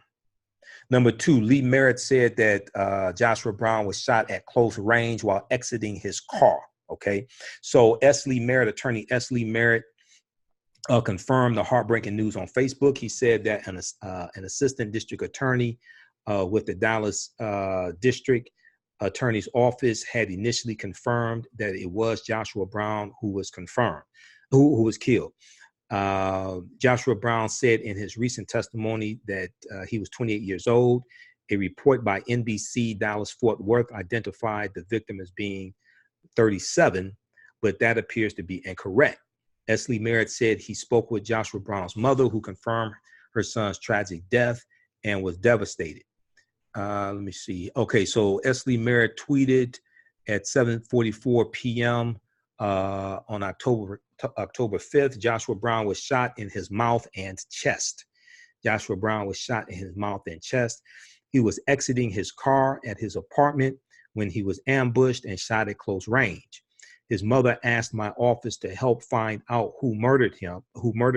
Number two, Lee Merritt said that Joshua Brown was shot at close range while exiting his car. Okay, so attorney S. Lee Merritt confirmed the heartbreaking news on Facebook. He said that an assistant district attorney with the Dallas district attorney's office had initially confirmed that it was Joshua Brown who was who was killed. Joshua Brown said in his recent testimony that he was 28 years old. A report by NBC Dallas Fort Worth identified the victim as being 37, but that appears to be incorrect. S. Lee Merritt said he spoke with Joshua Brown's mother, who confirmed her son's tragic death and was devastated. Let me see. Okay, so S. Lee Merritt tweeted at 7:44 p.m. On October 5th, Joshua Brown was shot in his mouth and chest. Joshua Brown was shot in his mouth and chest. He was exiting his car at his apartment when he was ambushed and shot at close range. His mother asked my office to help find out who murdered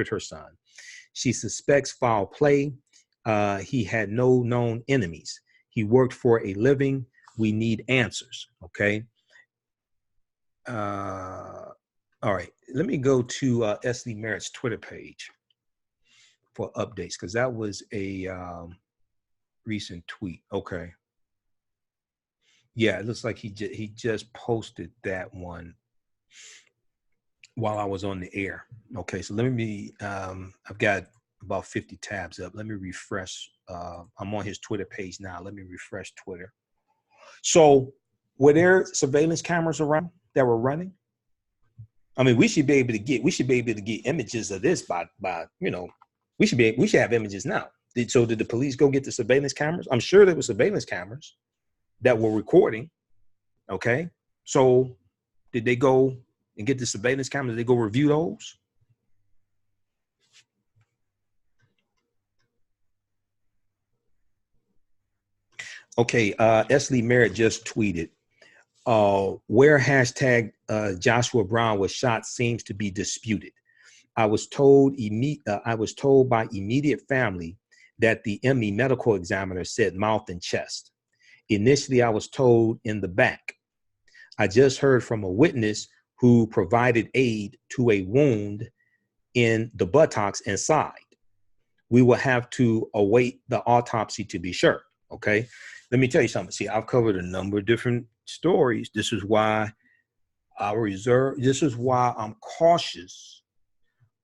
her son. She suspects foul play. He had no known enemies. He worked for a living. We need answers. Okay. All right. Let me go to S. Lee Merritt's Twitter page for updates, because that was a recent tweet. Okay. Yeah, it looks like he just posted that one while I was on the air. Okay, so let me, I've got about 50 tabs up. Let me refresh. I'm on his Twitter page now. Let me refresh Twitter. So were there surveillance cameras around that were running? I mean, we should be able to get images of this by we should have images now. So did the police go get the surveillance cameras? I'm sure there were surveillance cameras that were recording. Okay, so did they go and get the surveillance cameras? Did they go review those? Okay, S. Lee Merritt just tweeted, where hashtag Joshua Brown was shot seems to be disputed. I was told by immediate family that the ME medical examiner said mouth and chest. Initially, I was told in the back. I just heard from a witness who provided aid to a wound in the buttocks and side. We will have to await the autopsy to be sure. Okay, let me tell you something. See, I've covered a number of different stories. This is why I'm cautious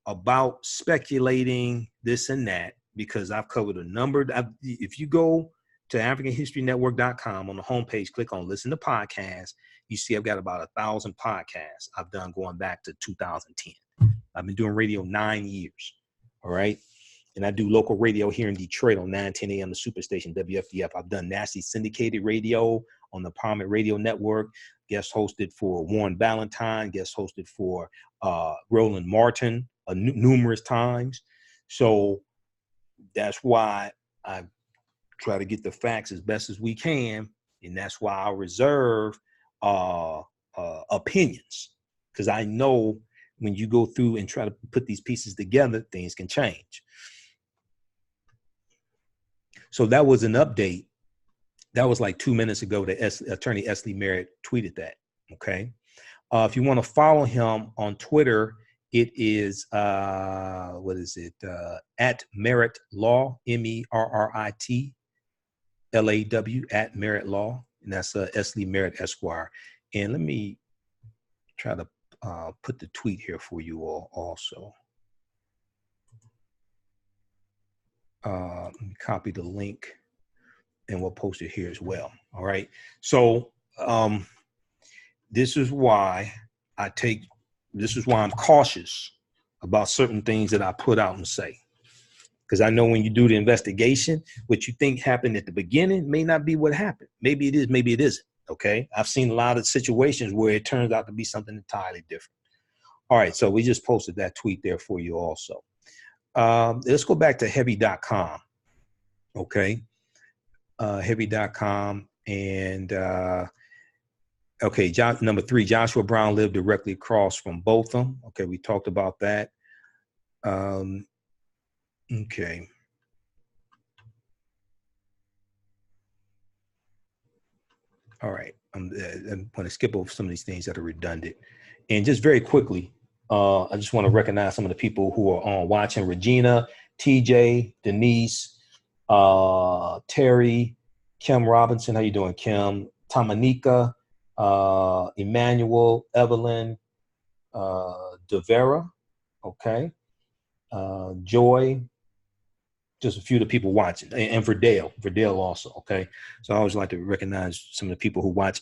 about speculating this and that, because I've covered a number. If you go to AfricanHistoryNetwork.com on the homepage, click on listen to podcasts, you see I've got about 1,000 podcasts I've done going back to 2010. I've been doing radio 9 years. All right. And I do local radio here in Detroit on 910 a.m. the Superstation WFDF. I've done nationally syndicated radio on the Parliament Radio Network, guest hosted for Warren Ballantyne, guest hosted for Roland Martin numerous times. So that's why I try to get the facts as best as we can. And that's why I reserve opinions, because I know when you go through and try to put these pieces together, things can change. So that was an update That was like 2 minutes ago that Attorney Esley Merritt tweeted that. Okay. If you want to follow him on Twitter, it is, what is it? At Merritt Law, MERRIT at Merritt Law. And that's Esley Merritt Esquire. And let me try to put the tweet here for you all also. Let me copy the link and we'll post it here as well. All right. So this is why I'm cautious about certain things that I put out and say. Because I know when you do the investigation, what you think happened at the beginning may not be what happened. Maybe it is, maybe it isn't. Okay. I've seen a lot of situations where it turns out to be something entirely different. All right. So we just posted that tweet there for you also. Let's go back to heavy.com. Okay. Heavy.com. And okay, number 3, Joshua Brown lived directly across from Botham. Okay, we talked about that. Okay. All right, I'm going to skip over some of these things that are redundant. And just very quickly, I just want to recognize some of the people who are on watching. Regina, TJ, Denise, Terry, Kim Robinson. How you doing, Kim? Tamanika, Emmanuel, Evelyn, Devera, okay, Joy, just a few of the people watching, and Verdale also, okay. So I always like to recognize some of the people who watch.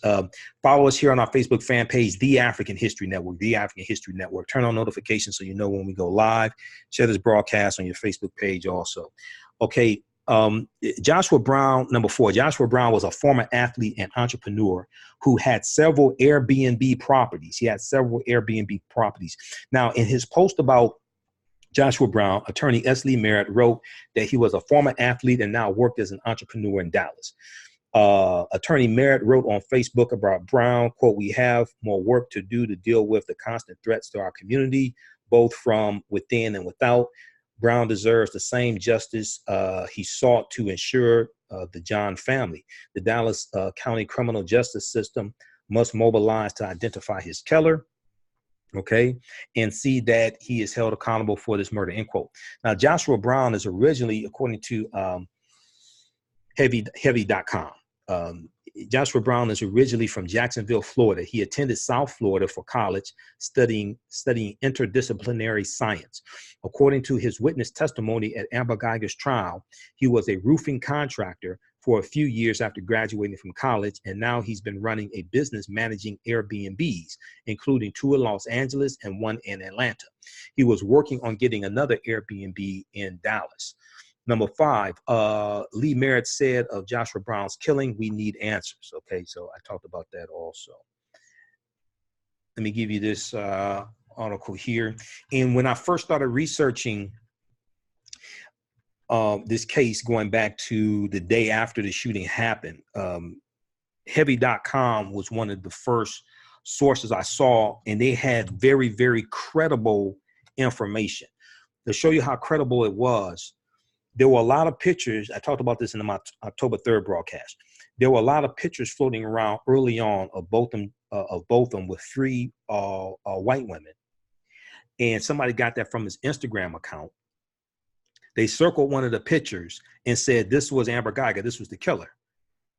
Follow us here on our Facebook fan page, The African History Network, The African History Network. Turn on notifications so you know when we go live. Share this broadcast on your Facebook page also. Okay. Joshua Brown, number 4, Joshua Brown was a former athlete and entrepreneur who had several Airbnb properties. He had several Airbnb properties. Now, in his post about Joshua Brown, Attorney Esley Merritt wrote that he was a former athlete and now worked as an entrepreneur in Dallas. Attorney Merritt wrote on Facebook about Brown, quote, "We have more work to do to deal with the constant threats to our community, both from within and without. Brown deserves the same justice he sought to ensure the John family. The Dallas County criminal justice system must mobilize to identify his killer, okay, and see that he is held accountable for this murder," end quote. Now, Joshua Brown is originally, according to heavy.com, Joshua Brown is originally from Jacksonville, Florida. He attended South Florida for college, studying interdisciplinary science. According to his witness testimony at Amber Guyger's trial, he was a roofing contractor for a few years after graduating from college, and now he's been running a business managing Airbnbs, including 2 in Los Angeles and 1 in Atlanta. He was working on getting another Airbnb in Dallas. Number 5, Lee Merritt said of Joshua Brown's killing, "We need answers." Okay, so I talked about that also. Let me give you this article here. And when I first started researching this case, going back to the day after the shooting happened, heavy.com was one of the first sources I saw, and they had very, very credible information. To show you how credible it was, there were a lot of pictures. I talked about this in my October 3rd broadcast. There were a lot of pictures floating around early on of Botham with 3 white women. And somebody got that from his Instagram account. They circled one of the pictures and said, "This was Amber Guyger. This was the killer."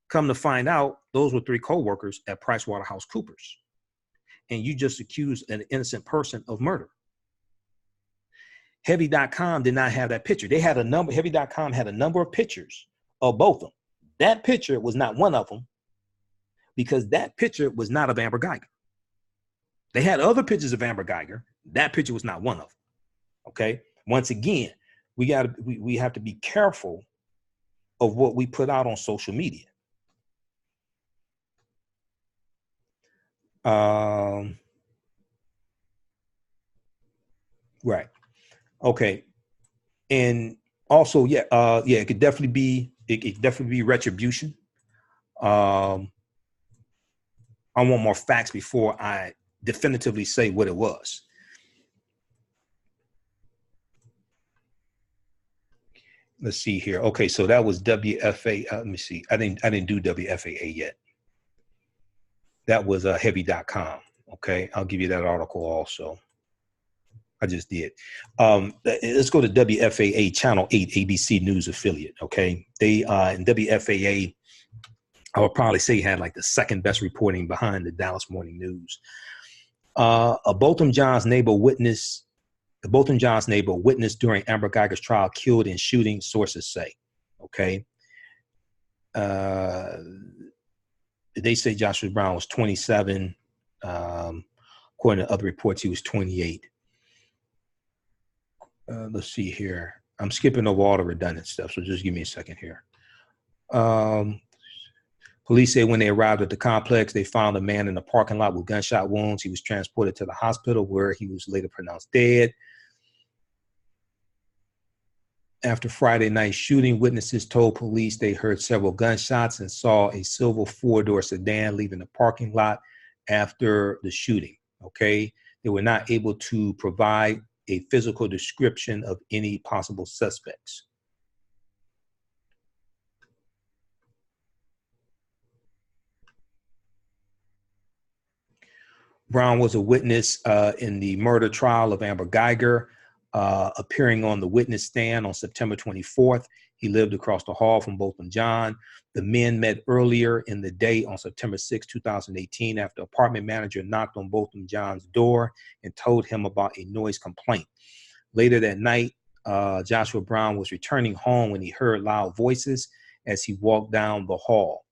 Come to find out, those were 3 co-workers at PricewaterhouseCoopers. And you just accused an innocent person of murder. Heavy.com did not have that picture. They had a number, Heavy.com had a number of pictures of both of them. That picture was not one of them because that picture was not of Amber Guyger. They had other pictures of Amber Guyger. That picture was not one of them. Okay. Once again, we have to be careful of what we put out on social media. Right. Okay. And also, it could definitely be retribution. I want more facts before I definitively say what it was. let's see here. Okay, so that was WFA. Let me see. I didn't do WFAA yet. That was heavy.com. Okay, I'll give you that article also. I just did. Let's go to WFAA Channel 8 ABC News affiliate. Okay, they in WFAA, I would probably say had like the second best reporting behind the Dallas Morning News. The Botham Jean's neighbor witnessed during Amber Guyger's trial killed in shooting, sources say. Okay. They say Joshua Brown was 27. According to other reports, he was 28. Let's see here. I'm skipping over all the redundant stuff, so just give me a second here. Police say when they arrived at the complex, they found a man in the parking lot with gunshot wounds. He was transported to the hospital where he was later pronounced dead. After Friday night shooting, witnesses told police they heard several gunshots and saw a silver four-door sedan leaving the parking lot after the shooting. Okay, they were not able to provide a physical description of any possible suspects. Brown was a witness in the murder trial of Amber Guyger, appearing on the witness stand on September 24th. He lived across the hall from Botham Jean. The men met earlier in the day on September 6, 2018, after apartment manager knocked on Botham Jean's door and told him about a noise complaint. Later that night, Joshua Brown was returning home when he heard loud voices as he walked down the hall.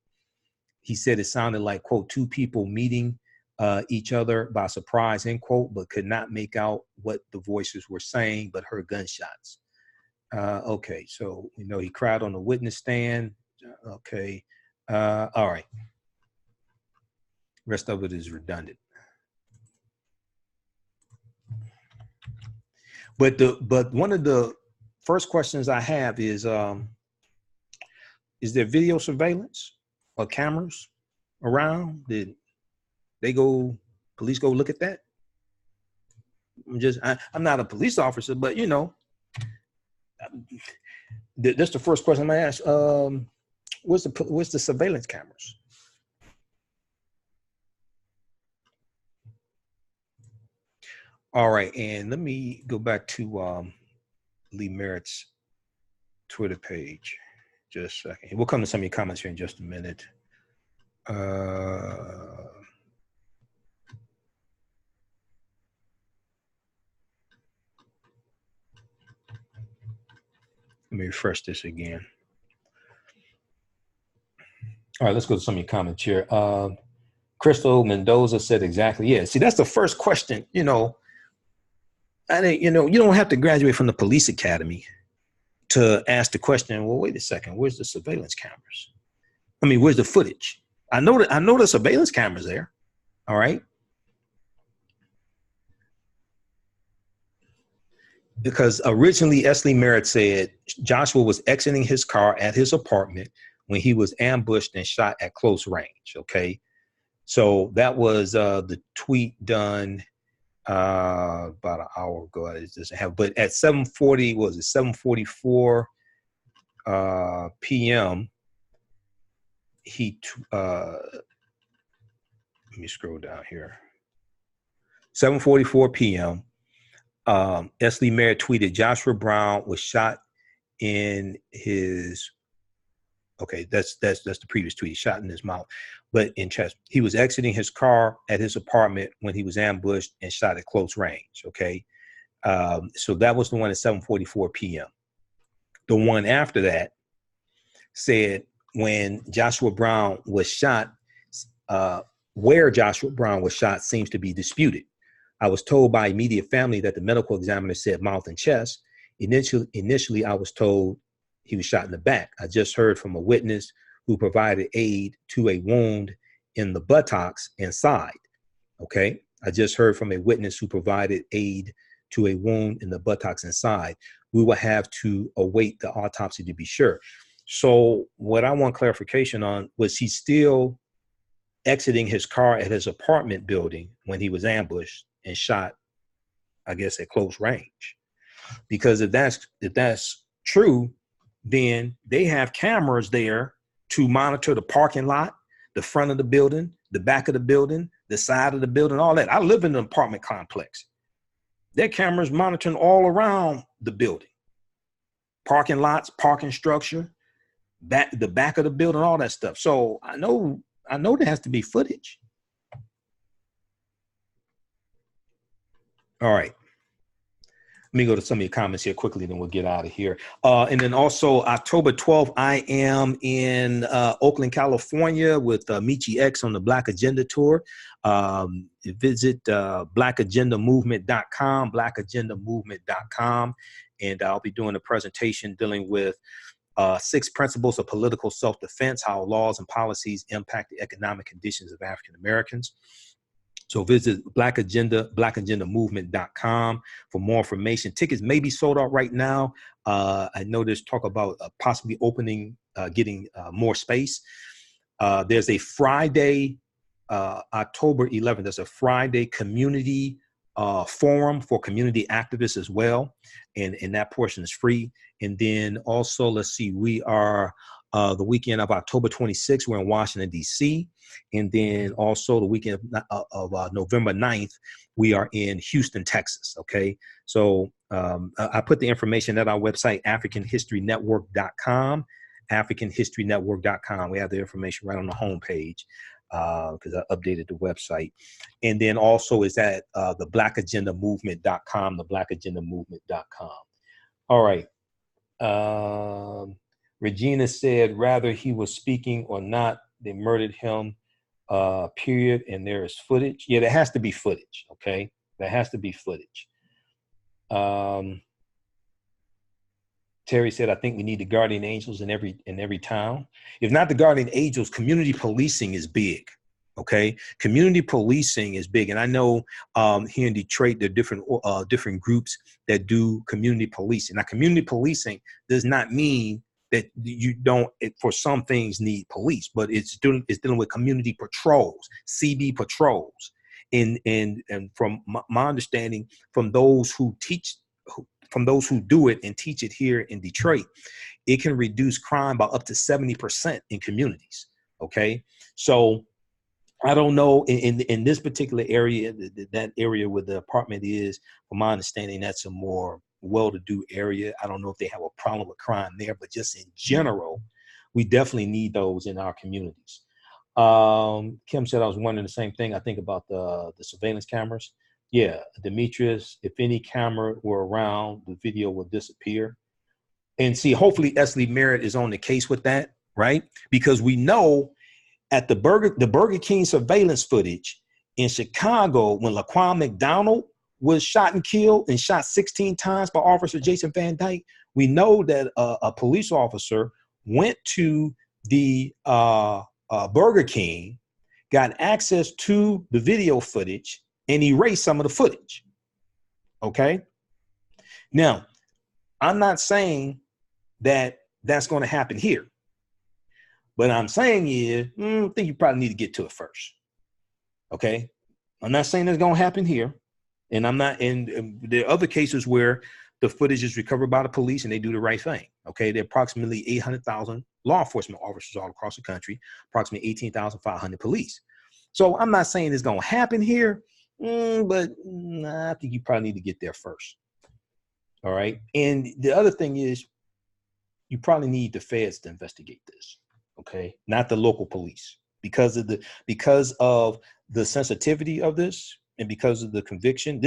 He said it sounded like, quote, two people meeting each other by surprise, end quote, but could not make out what the voices were saying, but heard gunshots. Okay, so we know he cried on the witness stand. Okay, all right. Rest of it is redundant. But one of the first questions I have is there video surveillance or cameras around? Did police go look at that? I'm not a police officer, but you know, that's the first question I'm gonna ask. Where's the surveillance cameras? All right, and let me go back to Lee Merritt's Twitter page. Just a second. We'll come to some of your comments here in just a minute. Let me refresh this again. All right, let's go to some of your comments here. Crystal Mendoza said exactly. Yeah, see, that's the first question. You know, you don't have to graduate from the police academy to ask the question. Well, wait a second. Where's the surveillance cameras? I mean, where's the footage? I know the surveillance cameras there. All right. Because originally Lee Merritt said Joshua was exiting his car at his apartment when he was ambushed and shot at close range. Okay. So that was the tweet done about an hour ago. It doesn't have, but at 7:44 p.m. Let me scroll down here. 7:44 p.m. Lee Merritt tweeted Joshua Brown was shot in his. Okay, that's the previous tweet. He shot in his mouth, but in chest. He was exiting his car at his apartment when he was ambushed and shot at close range. Okay, so that was the one at 7:44 p.m. The one after that said when Joshua Brown was shot, where Joshua Brown was shot seems to be disputed. I was told by immediate family that the medical examiner said mouth and chest. Initially, I was told he was shot in the back. I just heard from a witness who provided aid to a wound in the buttocks and side. Okay. I just heard from a witness who provided aid to a wound in the buttocks and side. We will have to await the autopsy to be sure. So what I want clarification on was he still exiting his car at his apartment building when he was ambushed and shot, I guess, at close range? Because if that's true, then they have cameras there to monitor the parking lot, the front of the building, the back of the building, the side of the building, all that. I live in an apartment complex. Their cameras monitoring all around the building. Parking lots, parking structure, the back of the building, all that stuff. So I know there has to be footage. All right. Let me go to some of your comments here quickly, then we'll get out of here. And then also October 12th, I am in Oakland, California with Michi X on the Black Agenda Tour. Visit blackagendamovement.com, blackagendamovement.com. And I'll be doing a presentation dealing with 6 principles of political self-defense, how laws and policies impact the economic conditions of African Americans. So visit blackagendamovement.com for more information. Tickets may be sold out right now. I know there's talk about possibly opening, getting more space. There's a Friday, October 11th, there's a Friday community forum for community activists as well. And that portion is free. And then also, let's see, we are the weekend of October 26th, we're in Washington, D.C. And then also the weekend of November 9th, we are in Houston, Texas. Okay. So I put the information at our website, AfricanHistoryNetwork.com, AfricanHistoryNetwork.com. We have the information right on the homepage because I updated the website. And then also is at the blackagendamovement.com, the blackagendamovement.com. All right. Regina said, rather he was speaking or not, they murdered him, period. And there is footage. Yeah, there has to be footage. Okay. There has to be footage. Terry said, I think we need the guardian angels in every town. If not the guardian angels, community policing is big. Okay. Community policing is big. And I know here in Detroit, there are different groups that do community policing. Now, community policing does not mean that you don't, for some things, need police, but it's dealing with community patrols, CB patrols. And from my understanding, from those who do it and teach it here in Detroit, it can reduce crime by up to 70% in communities. Okay. So I don't know in this particular area, that area where the apartment is, from my understanding, that's a more well-to-do area. I don't know if they have a problem with crime there, but just in general, we definitely need those in our communities. Kim said, I was wondering the same thing. I think about the surveillance cameras. Yeah, Demetrius, if any camera were around, the video would disappear. And see, hopefully Esley Merritt is on the case with that, right? Because we know at the Burger King surveillance footage in Chicago, when Laquan McDonald was shot and killed and shot 16 times by Officer Jason Van Dyke, we know that a police officer went to the Burger King, got access to the video footage, and erased some of the footage. Okay. Now, I'm not saying that that's going to happen here. What I'm saying is, I think you probably need to get to it first. Okay. I'm not saying it's going to happen here. And I'm not in, there are other cases where the footage is recovered by the police and they do the right thing. Okay. There are approximately 800,000 law enforcement officers all across the country, approximately 18,500 police. So I'm not saying it's going to happen here, but I think you probably need to get there first. All right. And the other thing is, you probably need the feds to investigate this. Okay. Not the local police, because of the sensitivity of this and because of the conviction.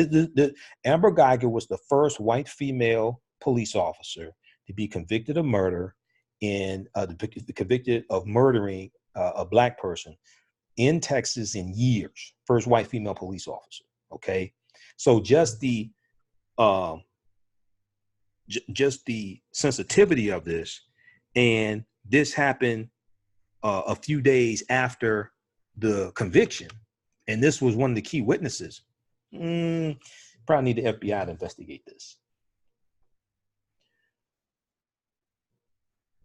Amber Guyger was the first white female police officer to be convicted of murder and convicted of murdering a black person in Texas in years. First white female police officer. Okay. So just the sensitivity of this, and this happened a few days after the conviction, and this was one of the key witnesses. Probably need the FBI to investigate this.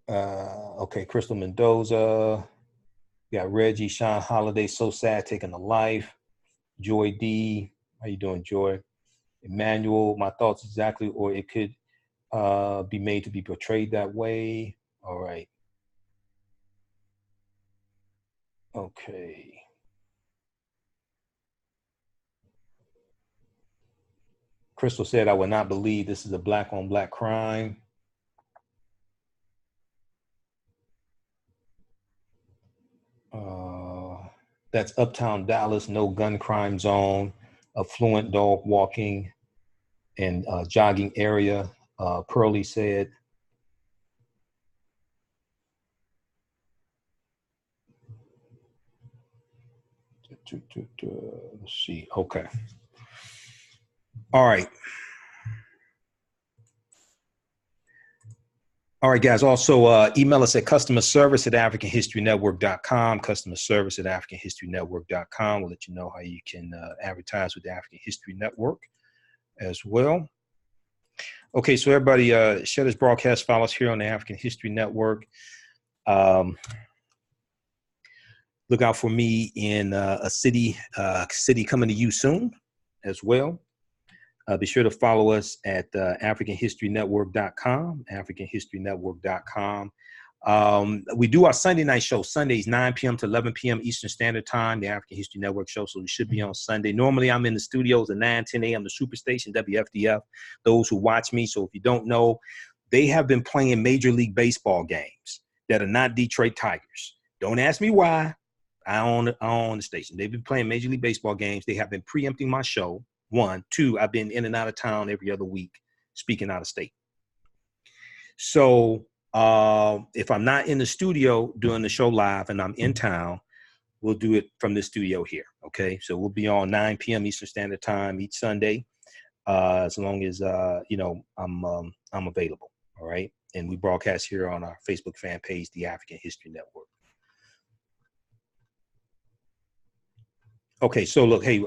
Okay, Crystal Mendoza, got Reggie, Sean Holiday, so sad taking a life. Joy D, how you doing, Joy? Emmanuel, my thoughts exactly, or it could be made to be portrayed that way. All right. Okay. Crystal said, I would not believe this is a black on black crime. That's Uptown Dallas, no gun crime zone, affluent dog walking and jogging area. Pearlie said. Let's see. Okay. All right. All right, guys. Also, email us at customerservice@africanhistorynetwork.com, customerservice@africanhistorynetwork.com. We'll let you know how you can advertise with the African History Network as well. Okay, so everybody, share this broadcast. Follow us here on the African History Network. Look out for me in a city coming to you soon as well. Be sure to follow us at AfricanHistoryNetwork.com, AfricanHistoryNetwork.com. We do our Sunday night show, Sundays, 9 p.m. to 11 p.m. Eastern Standard Time, the African History Network show. So we should be on Sunday. Normally, I'm in the studios at 9, 10 a.m. the Superstation, WFDF, those who watch me. So if you don't know, they have been playing Major League Baseball games that are not Detroit Tigers. Don't ask me why. I own the station. They've been playing Major League Baseball games. They have been preempting my show. 1, 2, I've been in and out of town every other week, speaking out of state. So if I'm not in the studio doing the show live and I'm in town, we'll do it from the studio here. Okay. So we'll be on 9 p.m. Eastern Standard Time each Sunday, as long as, I'm available. All right. And we broadcast here on our Facebook fan page, the African History Network. Okay. So look, hey,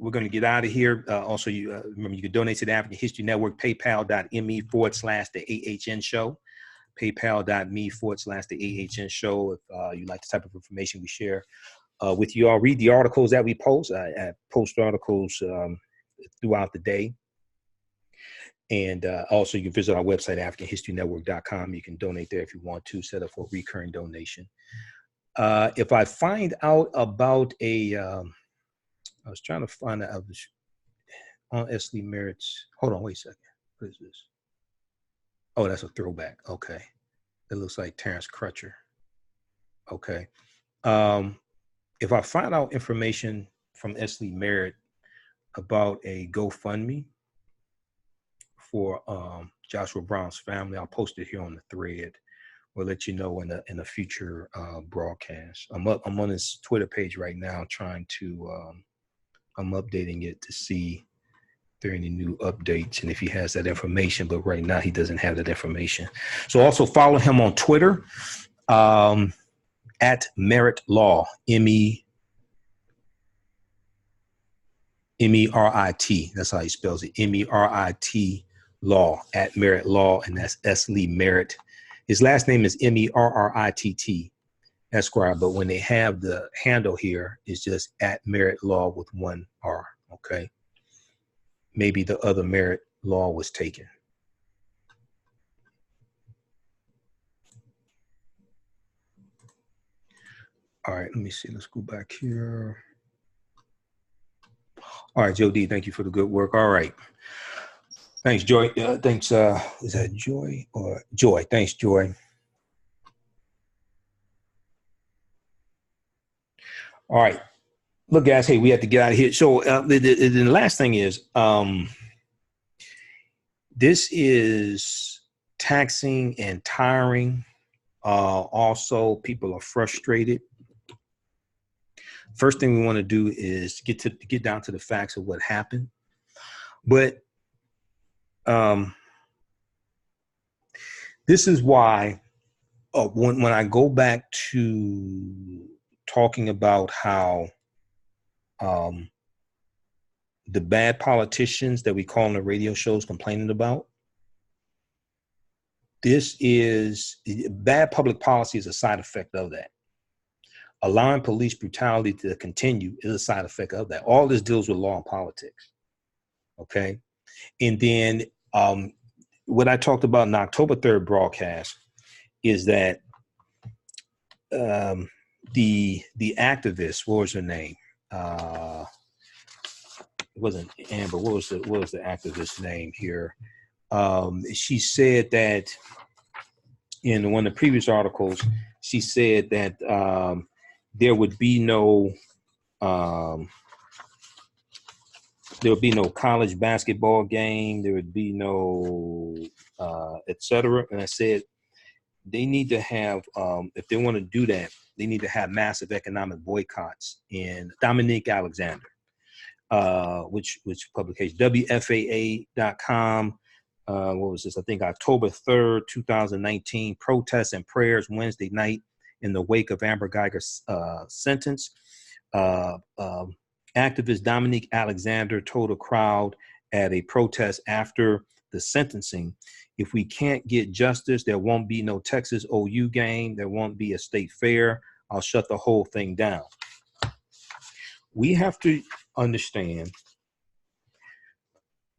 we're going to get out of here. Also, you remember you can donate to the African History Network, paypal.me/the AHN show, paypal.me/the AHN show. If you like the type of information we share with you all, read the articles that we post. I post articles throughout the day. And also you can visit our website, AfricanHistoryNetwork.com. You can donate there if you want to, set up for a recurring donation. If I find out about I was trying to find out on S. Lee Merritt's. Hold on, wait a second. What is this? Oh, that's a throwback. Okay. It looks like Terrence Crutcher. Okay. If I find out information from S. Lee Merritt about a GoFundMe for Joshua Brown's family, I'll post it here on the thread. We'll let you know in a future broadcast. I'm on his Twitter page right now trying to I'm updating it to see if there are any new updates and if he has that information, but right now he doesn't have that information. So also follow him on Twitter at Merritt Law, MERIT. That's how he spells it, MERIT Law, at Merritt Law, and that's S. Lee Merritt. His last name is MERRITT. Esquire, but when they have the handle here, it's just at Merritt Law with 1 R. Okay. Maybe the other Merritt Law was taken. All right, let me see. Let's go back here. All right, Joe D, thank you for the good work. All right. Thanks, Joy. Thanks. Is that Joy or Joy? Thanks, Joy. All right. Look, guys, hey, we have to get out of here. So the last thing is, this is taxing and tiring. Also, people are frustrated. First thing we want to do is get down to the facts of what happened. But this is why when I go back to talking about how the bad politicians that we call on the radio shows complaining about, this is bad public policy is a side effect of that. Allowing police brutality to continue is a side effect of that. All this deals with law and politics. Okay. And then what I talked about in the October 3rd broadcast is that the activist, what was her name? It wasn't Amber. What was the activist's name here? She said that in one of the previous articles, she said that there would be no college basketball game. There would be no et cetera. And I said they need to have, if they want to do that, they need to have massive economic boycotts. In Dominique Alexander, which publication, WFAA.com. What was this? I think October 3rd, 2019, protests and prayers Wednesday night in the wake of Amber Guyger's sentence. Activist Dominique Alexander told a crowd at a protest after the sentencing, if we can't get justice, there won't be no Texas OU game. There won't be a state fair. I'll shut the whole thing down. We have to understand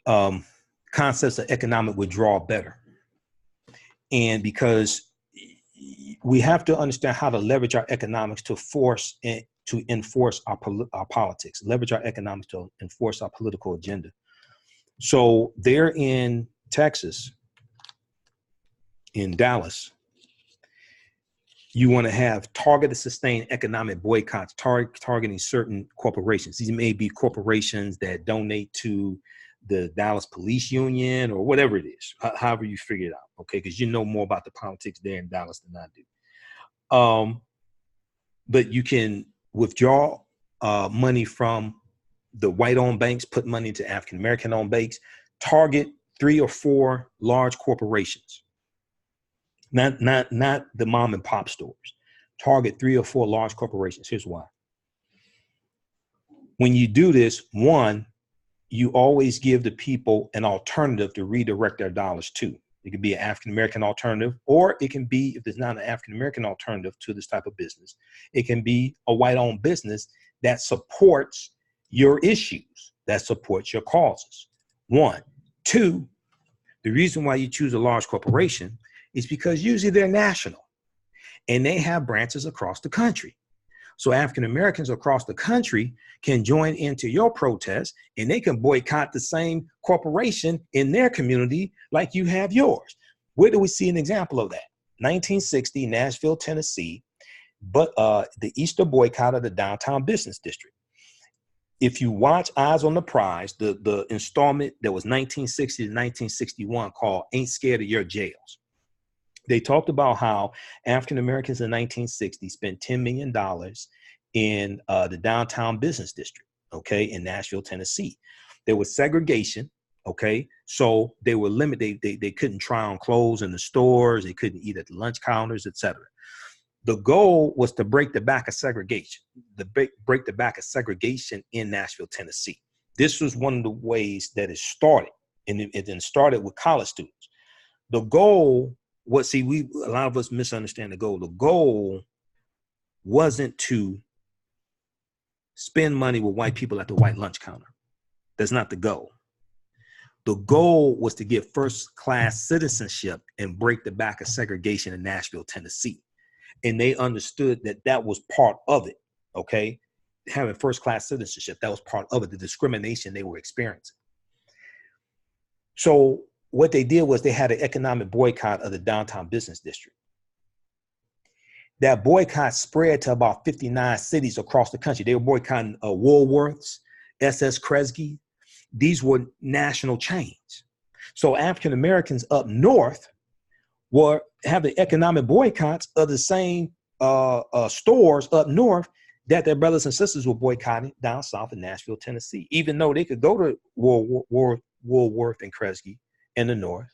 concepts of economic withdrawal better. And because we have to understand how to leverage our economics to enforce our politics, leverage our economics to enforce our political agenda. So they're in Texas, in Dallas, you want to have targeted, sustained economic boycotts, targeting certain corporations. These may be corporations that donate to the Dallas Police Union or whatever it is, however you figure it out, okay? Because you know more about the politics there in Dallas than I do. But you can withdraw money from the white-owned banks, put money into African-American-owned banks, target 3 or 4 large corporations, not the mom and pop stores. Target 3 or 4 large corporations. Here's why. When you do this, one, you always give the people an alternative to redirect their dollars to. It could be an African-American alternative, or it can be, if there's not an African-American alternative to this type of business, it can be a white-owned business that supports your issues, that supports your causes. 1. 2, the reason why you choose a large corporation is because usually they're national and they have branches across the country. So African-Americans across the country can join into your protest and they can boycott the same corporation in their community like you have yours. Where do we see an example of that? 1960, Nashville, Tennessee, but the Easter boycott of the downtown business district. If you watch Eyes on the Prize, the installment that was 1960 to 1961 called Ain't Scared of Your Jails, they talked about how African-Americans in 1960 spent $10 million in the downtown business district, okay, in Nashville, Tennessee. There was segregation, okay, so they were limited. They couldn't try on clothes in the stores. They couldn't eat at the lunch counters, etc. The goal was to break the back of segregation, break the back of segregation in Nashville, Tennessee. This was one of the ways that it started, and it then started with college students. The goal was, a lot of us misunderstand the goal. The goal wasn't to spend money with white people at the white lunch counter. That's not the goal. The goal was to get first-class citizenship and break the back of segregation in Nashville, Tennessee. And they understood that that was part of it, okay? Having first-class citizenship, that was part of it, the discrimination they were experiencing. So what they did was they had an economic boycott of the downtown business district. That boycott spread to about 59 cities across the country. They were boycotting Woolworths, SS Kresge. These were national chains. So African Americans up north were having economic boycotts of the same stores up north that their brothers and sisters were boycotting down south in Nashville, Tennessee, even though they could go to Woolworth and Kresge in the north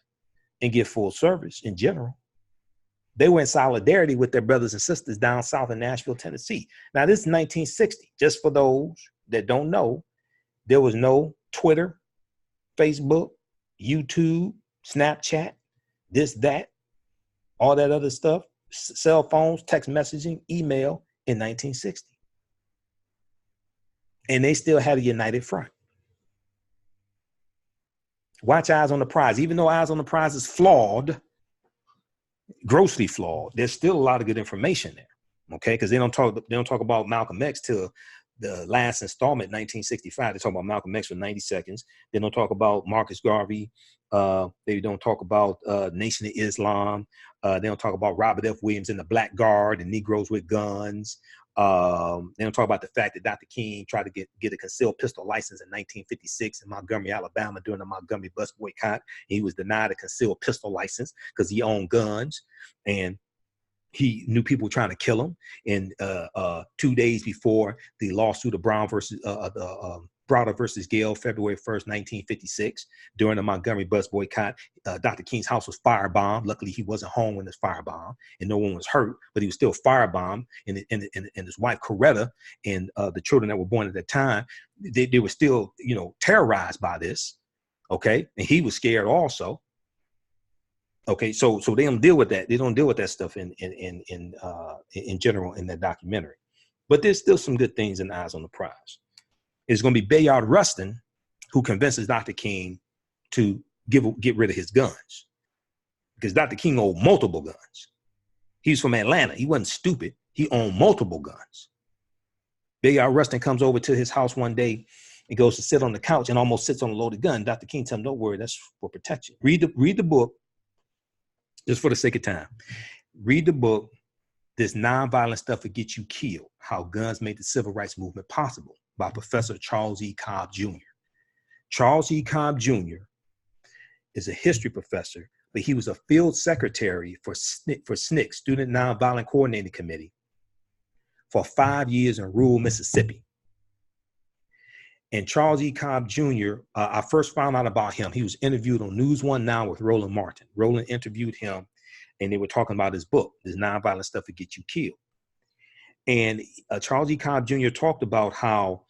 and get full service in general. They were in solidarity with their brothers and sisters down south in Nashville, Tennessee. Now, this is 1960. Just for those that don't know, there was no Twitter, Facebook, YouTube, Snapchat, this, that, all that other stuff, cell phones, text messaging, email in 1960. And they still had a united front. Watch Eyes on the Prize. Even though Eyes on the Prize is flawed, grossly flawed, there's still a lot of good information there. Okay, because they don't talk about Malcolm X till the last installment, 1965. They talk about Malcolm X for 90 seconds. They don't talk about Marcus Garvey. They don't talk about Nation of Islam. They don't talk about Robert F. Williams and the Black Guard and Negroes with guns. They don't talk about the fact that Dr. King tried to get a concealed pistol license in 1956 in Montgomery, Alabama during the Montgomery bus boycott. He was denied a concealed pistol license because he owned guns, and he knew people were trying to kill him. And 2 days before the lawsuit of Browder versus Gale, February 1st, 1956, during the Montgomery bus boycott, Dr. King's house was firebombed. Luckily, he wasn't home when it was firebombed, and no one was hurt, but he was still firebombed. And his wife, Coretta, and the children that were born at that time, they were still, terrorized by this. Okay, and he was scared also. Okay, so they don't deal with that. They don't deal with that stuff in general in that documentary. But there's still some good things in Eyes on the Prize. It's going to be Bayard Rustin who convinces Dr. King to get rid of his guns, because Dr. King owned multiple guns. He's from Atlanta. He wasn't stupid. He owned multiple guns. Bayard Rustin comes over to his house one day and goes to sit on the couch and almost sits on a loaded gun. Dr. King tells him, "Don't worry, that's for protection." Read the book, just for the sake of time. Read the book, This Nonviolent Stuff That Gets You Killed: How Guns Made the Civil Rights Movement Possible, by Professor Charles E. Cobb Jr. Charles E. Cobb Jr. is a history professor, but he was a field secretary for SNCC, Student Nonviolent Coordinating Committee, for 5 years in rural Mississippi. And Charles E. Cobb Jr., I first found out about him. He was interviewed on News One Now with Roland Martin. Roland interviewed him, and they were talking about his book, This Nonviolent Stuff That Gets You Killed. And Charles E. Cobb Jr. talked about how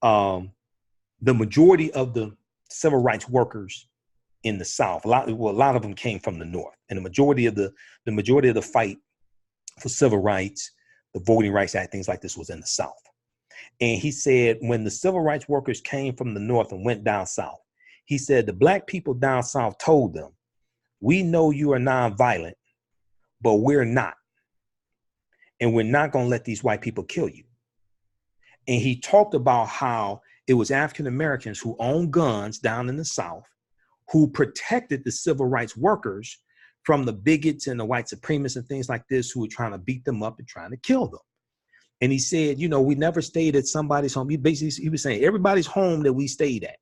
the majority of the civil rights workers in the South, a lot of them came from the North, and the majority of the fight for civil rights, the Voting Rights Act, things like this, was in the South. And he said when the civil rights workers came from the North and went down South, he said the black people down South told them, "We know you are nonviolent, but we're not. And we're not going to let these white people kill you." And he talked about how it was African Americans who owned guns down in the South who protected the civil rights workers from the bigots and the white supremacists and things like this who were trying to beat them up and trying to kill them. And he said, we never stayed at somebody's home. He was saying everybody's home that we stayed at,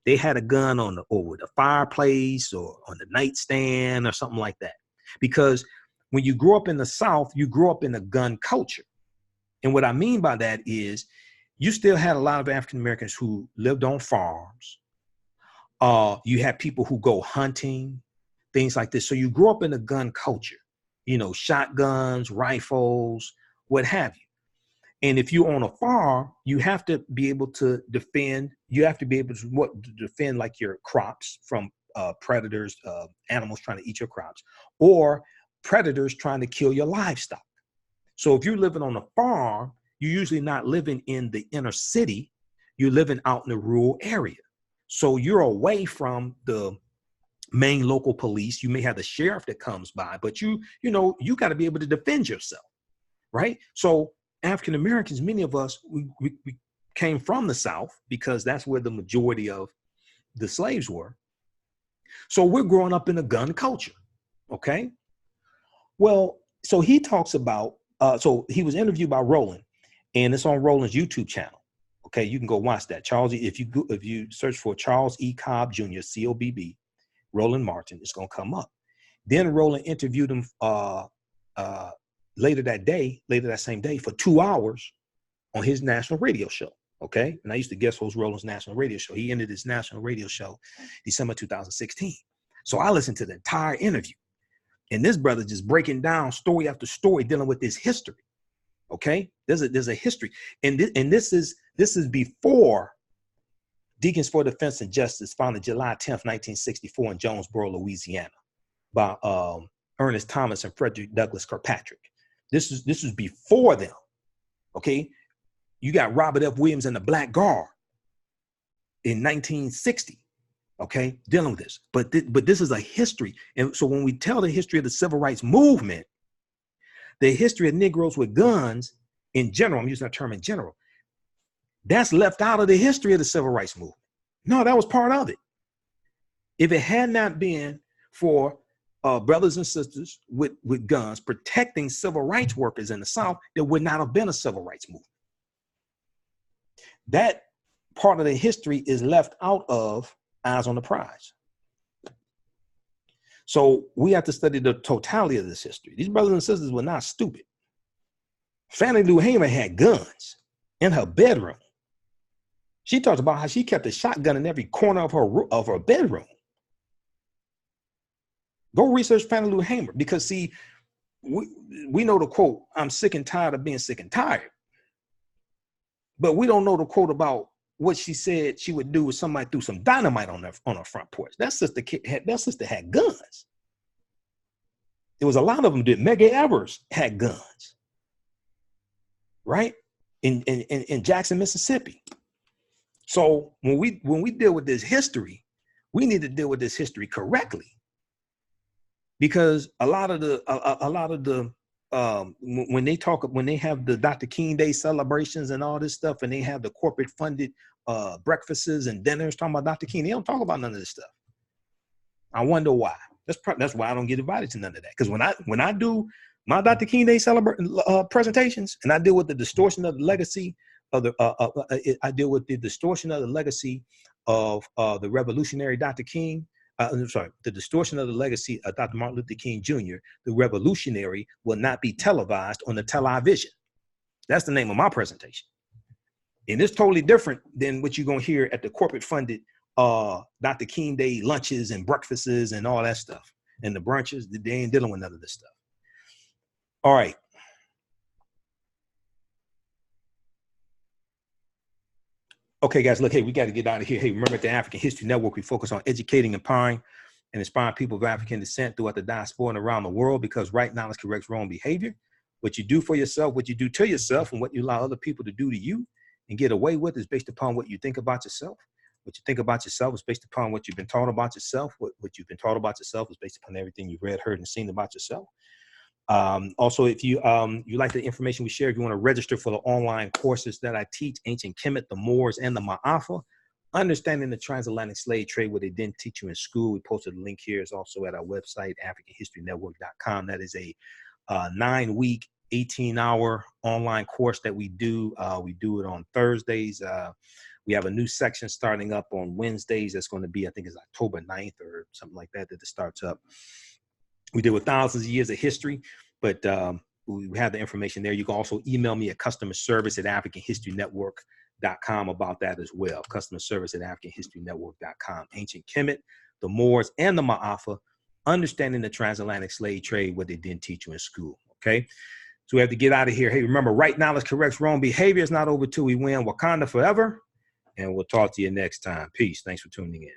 they had a gun over the fireplace or on the nightstand or something like that. Because when you grow up in the South, you grow up in a gun culture. And what I mean by that is you still had a lot of African Americans who lived on farms. You had people who go hunting, things like this. So you grew up in a gun culture, shotguns, rifles, what have you. And if you own a farm, you have to be able to defend. You have to be able to defend like your crops from predators, animals trying to eat your crops, or predators trying to kill your livestock. So if you're living on a farm, you're usually not living in the inner city. You're living out in the rural area. So you're away from the main local police. You may have the sheriff that comes by, but you got to be able to defend yourself, right? So African Americans, many of us, we came from the South because that's where the majority of the slaves were. So we're growing up in a gun culture, okay? Well, so he talks about, so he was interviewed by Roland, and it's on Roland's YouTube channel. Okay, you can go watch that. If you search for Charles E. Cobb Jr., COBB, Roland Martin, it's gonna come up. Then Roland interviewed him later that same day for 2 hours on his national radio show. Okay, and I used to guest host Roland's national radio show. He ended his national radio show December 2016. So I listened to the entire interview, and this brother just breaking down story after story dealing with this history. Okay, there's a history, and this is before Deacons for Defense and Justice, founded July 10th, 1964 in Jonesboro, Louisiana, by Ernest Thomas and Frederick Douglass Kirkpatrick. This is before them. Okay, you got Robert F. Williams and the Black Guard in 1960. okay, dealing with this. But this is a history. And so when we tell the history of the civil rights movement, the history of Negroes with guns in general, I'm using that term in general, that's left out of the history of the civil rights movement. No, that was part of it. If it had not been for brothers and sisters with guns protecting civil rights workers in the South, there would not have been a civil rights movement. That part of the history is left out of Eyes on the Prize. So we have to study the totality of this history. These brothers and sisters were not stupid. Fannie Lou Hamer had guns in her bedroom. She talks about how she kept a shotgun in every corner of her bedroom. Go research Fannie Lou Hamer, because see, we know the quote, "I'm sick and tired of being sick and tired." But we don't know the quote about what she said she would do if somebody threw some dynamite on her front porch. That sister had guns. There was a lot of them did. Medgar Evers had guns, right? In Jackson, Mississippi. So when we deal with this history, we need to deal with this history correctly, because a lot of the when they have the Dr. King Day celebrations and all this stuff, and they have the corporate funded breakfasts and dinners talking about Dr. King, they don't talk about none of this stuff. I wonder why. That's why I don't get invited to none of that. Because when I do my Dr. King Day presentations, and I deal with the distortion of the legacy of I deal with the distortion of the legacy of the revolutionary Dr. King. The distortion of the legacy of Dr. Martin Luther King Jr., the revolutionary, will not be televised on the television. That's the name of my presentation. And it's totally different than what you're going to hear at the corporate funded Dr. King Day lunches and breakfasts and all that stuff. And the brunches, they ain't dealing with none of this stuff. All right. Okay, guys, look, hey, we got to get out of here. Hey, remember, at the African History Network, we focus on educating, empowering, and inspiring people of African descent throughout the diaspora and around the world, because right knowledge corrects wrong behavior. What you do for yourself, what you do to yourself, and what you allow other people to do to you and get away with is based upon what you think about yourself. What you think about yourself is based upon what you've been taught about yourself. What you've been taught about yourself is based upon everything you've read, heard, and seen about yourself. Also, if you like the information we share, if you want to register for the online courses that I teach, Ancient Kemet, the Moors, and the Ma'afa, understanding the transatlantic slave trade, what they didn't teach you in school. We posted a link here. It's also at our website, AfricanHistoryNetwork.com. That is a 9-week, 18-hour online course that we do. We do it on Thursdays. We have a new section starting up on Wednesdays. That's going to be, I think it's October 9th or something like that, that it starts up. We deal with thousands of years of history, but we have the information there. You can also email me at customerservice@AfricanHistoryNetwork.com about that as well. Customerservice@AfricanHistoryNetwork.com. Ancient Kemet, the Moors, and the Ma'afa, understanding the transatlantic slave trade, what they didn't teach you in school, okay? So we have to get out of here. Hey, remember, right knowledge corrects wrong behavior. It's not over till we win. Wakanda forever. And we'll talk to you next time. Peace. Thanks for tuning in.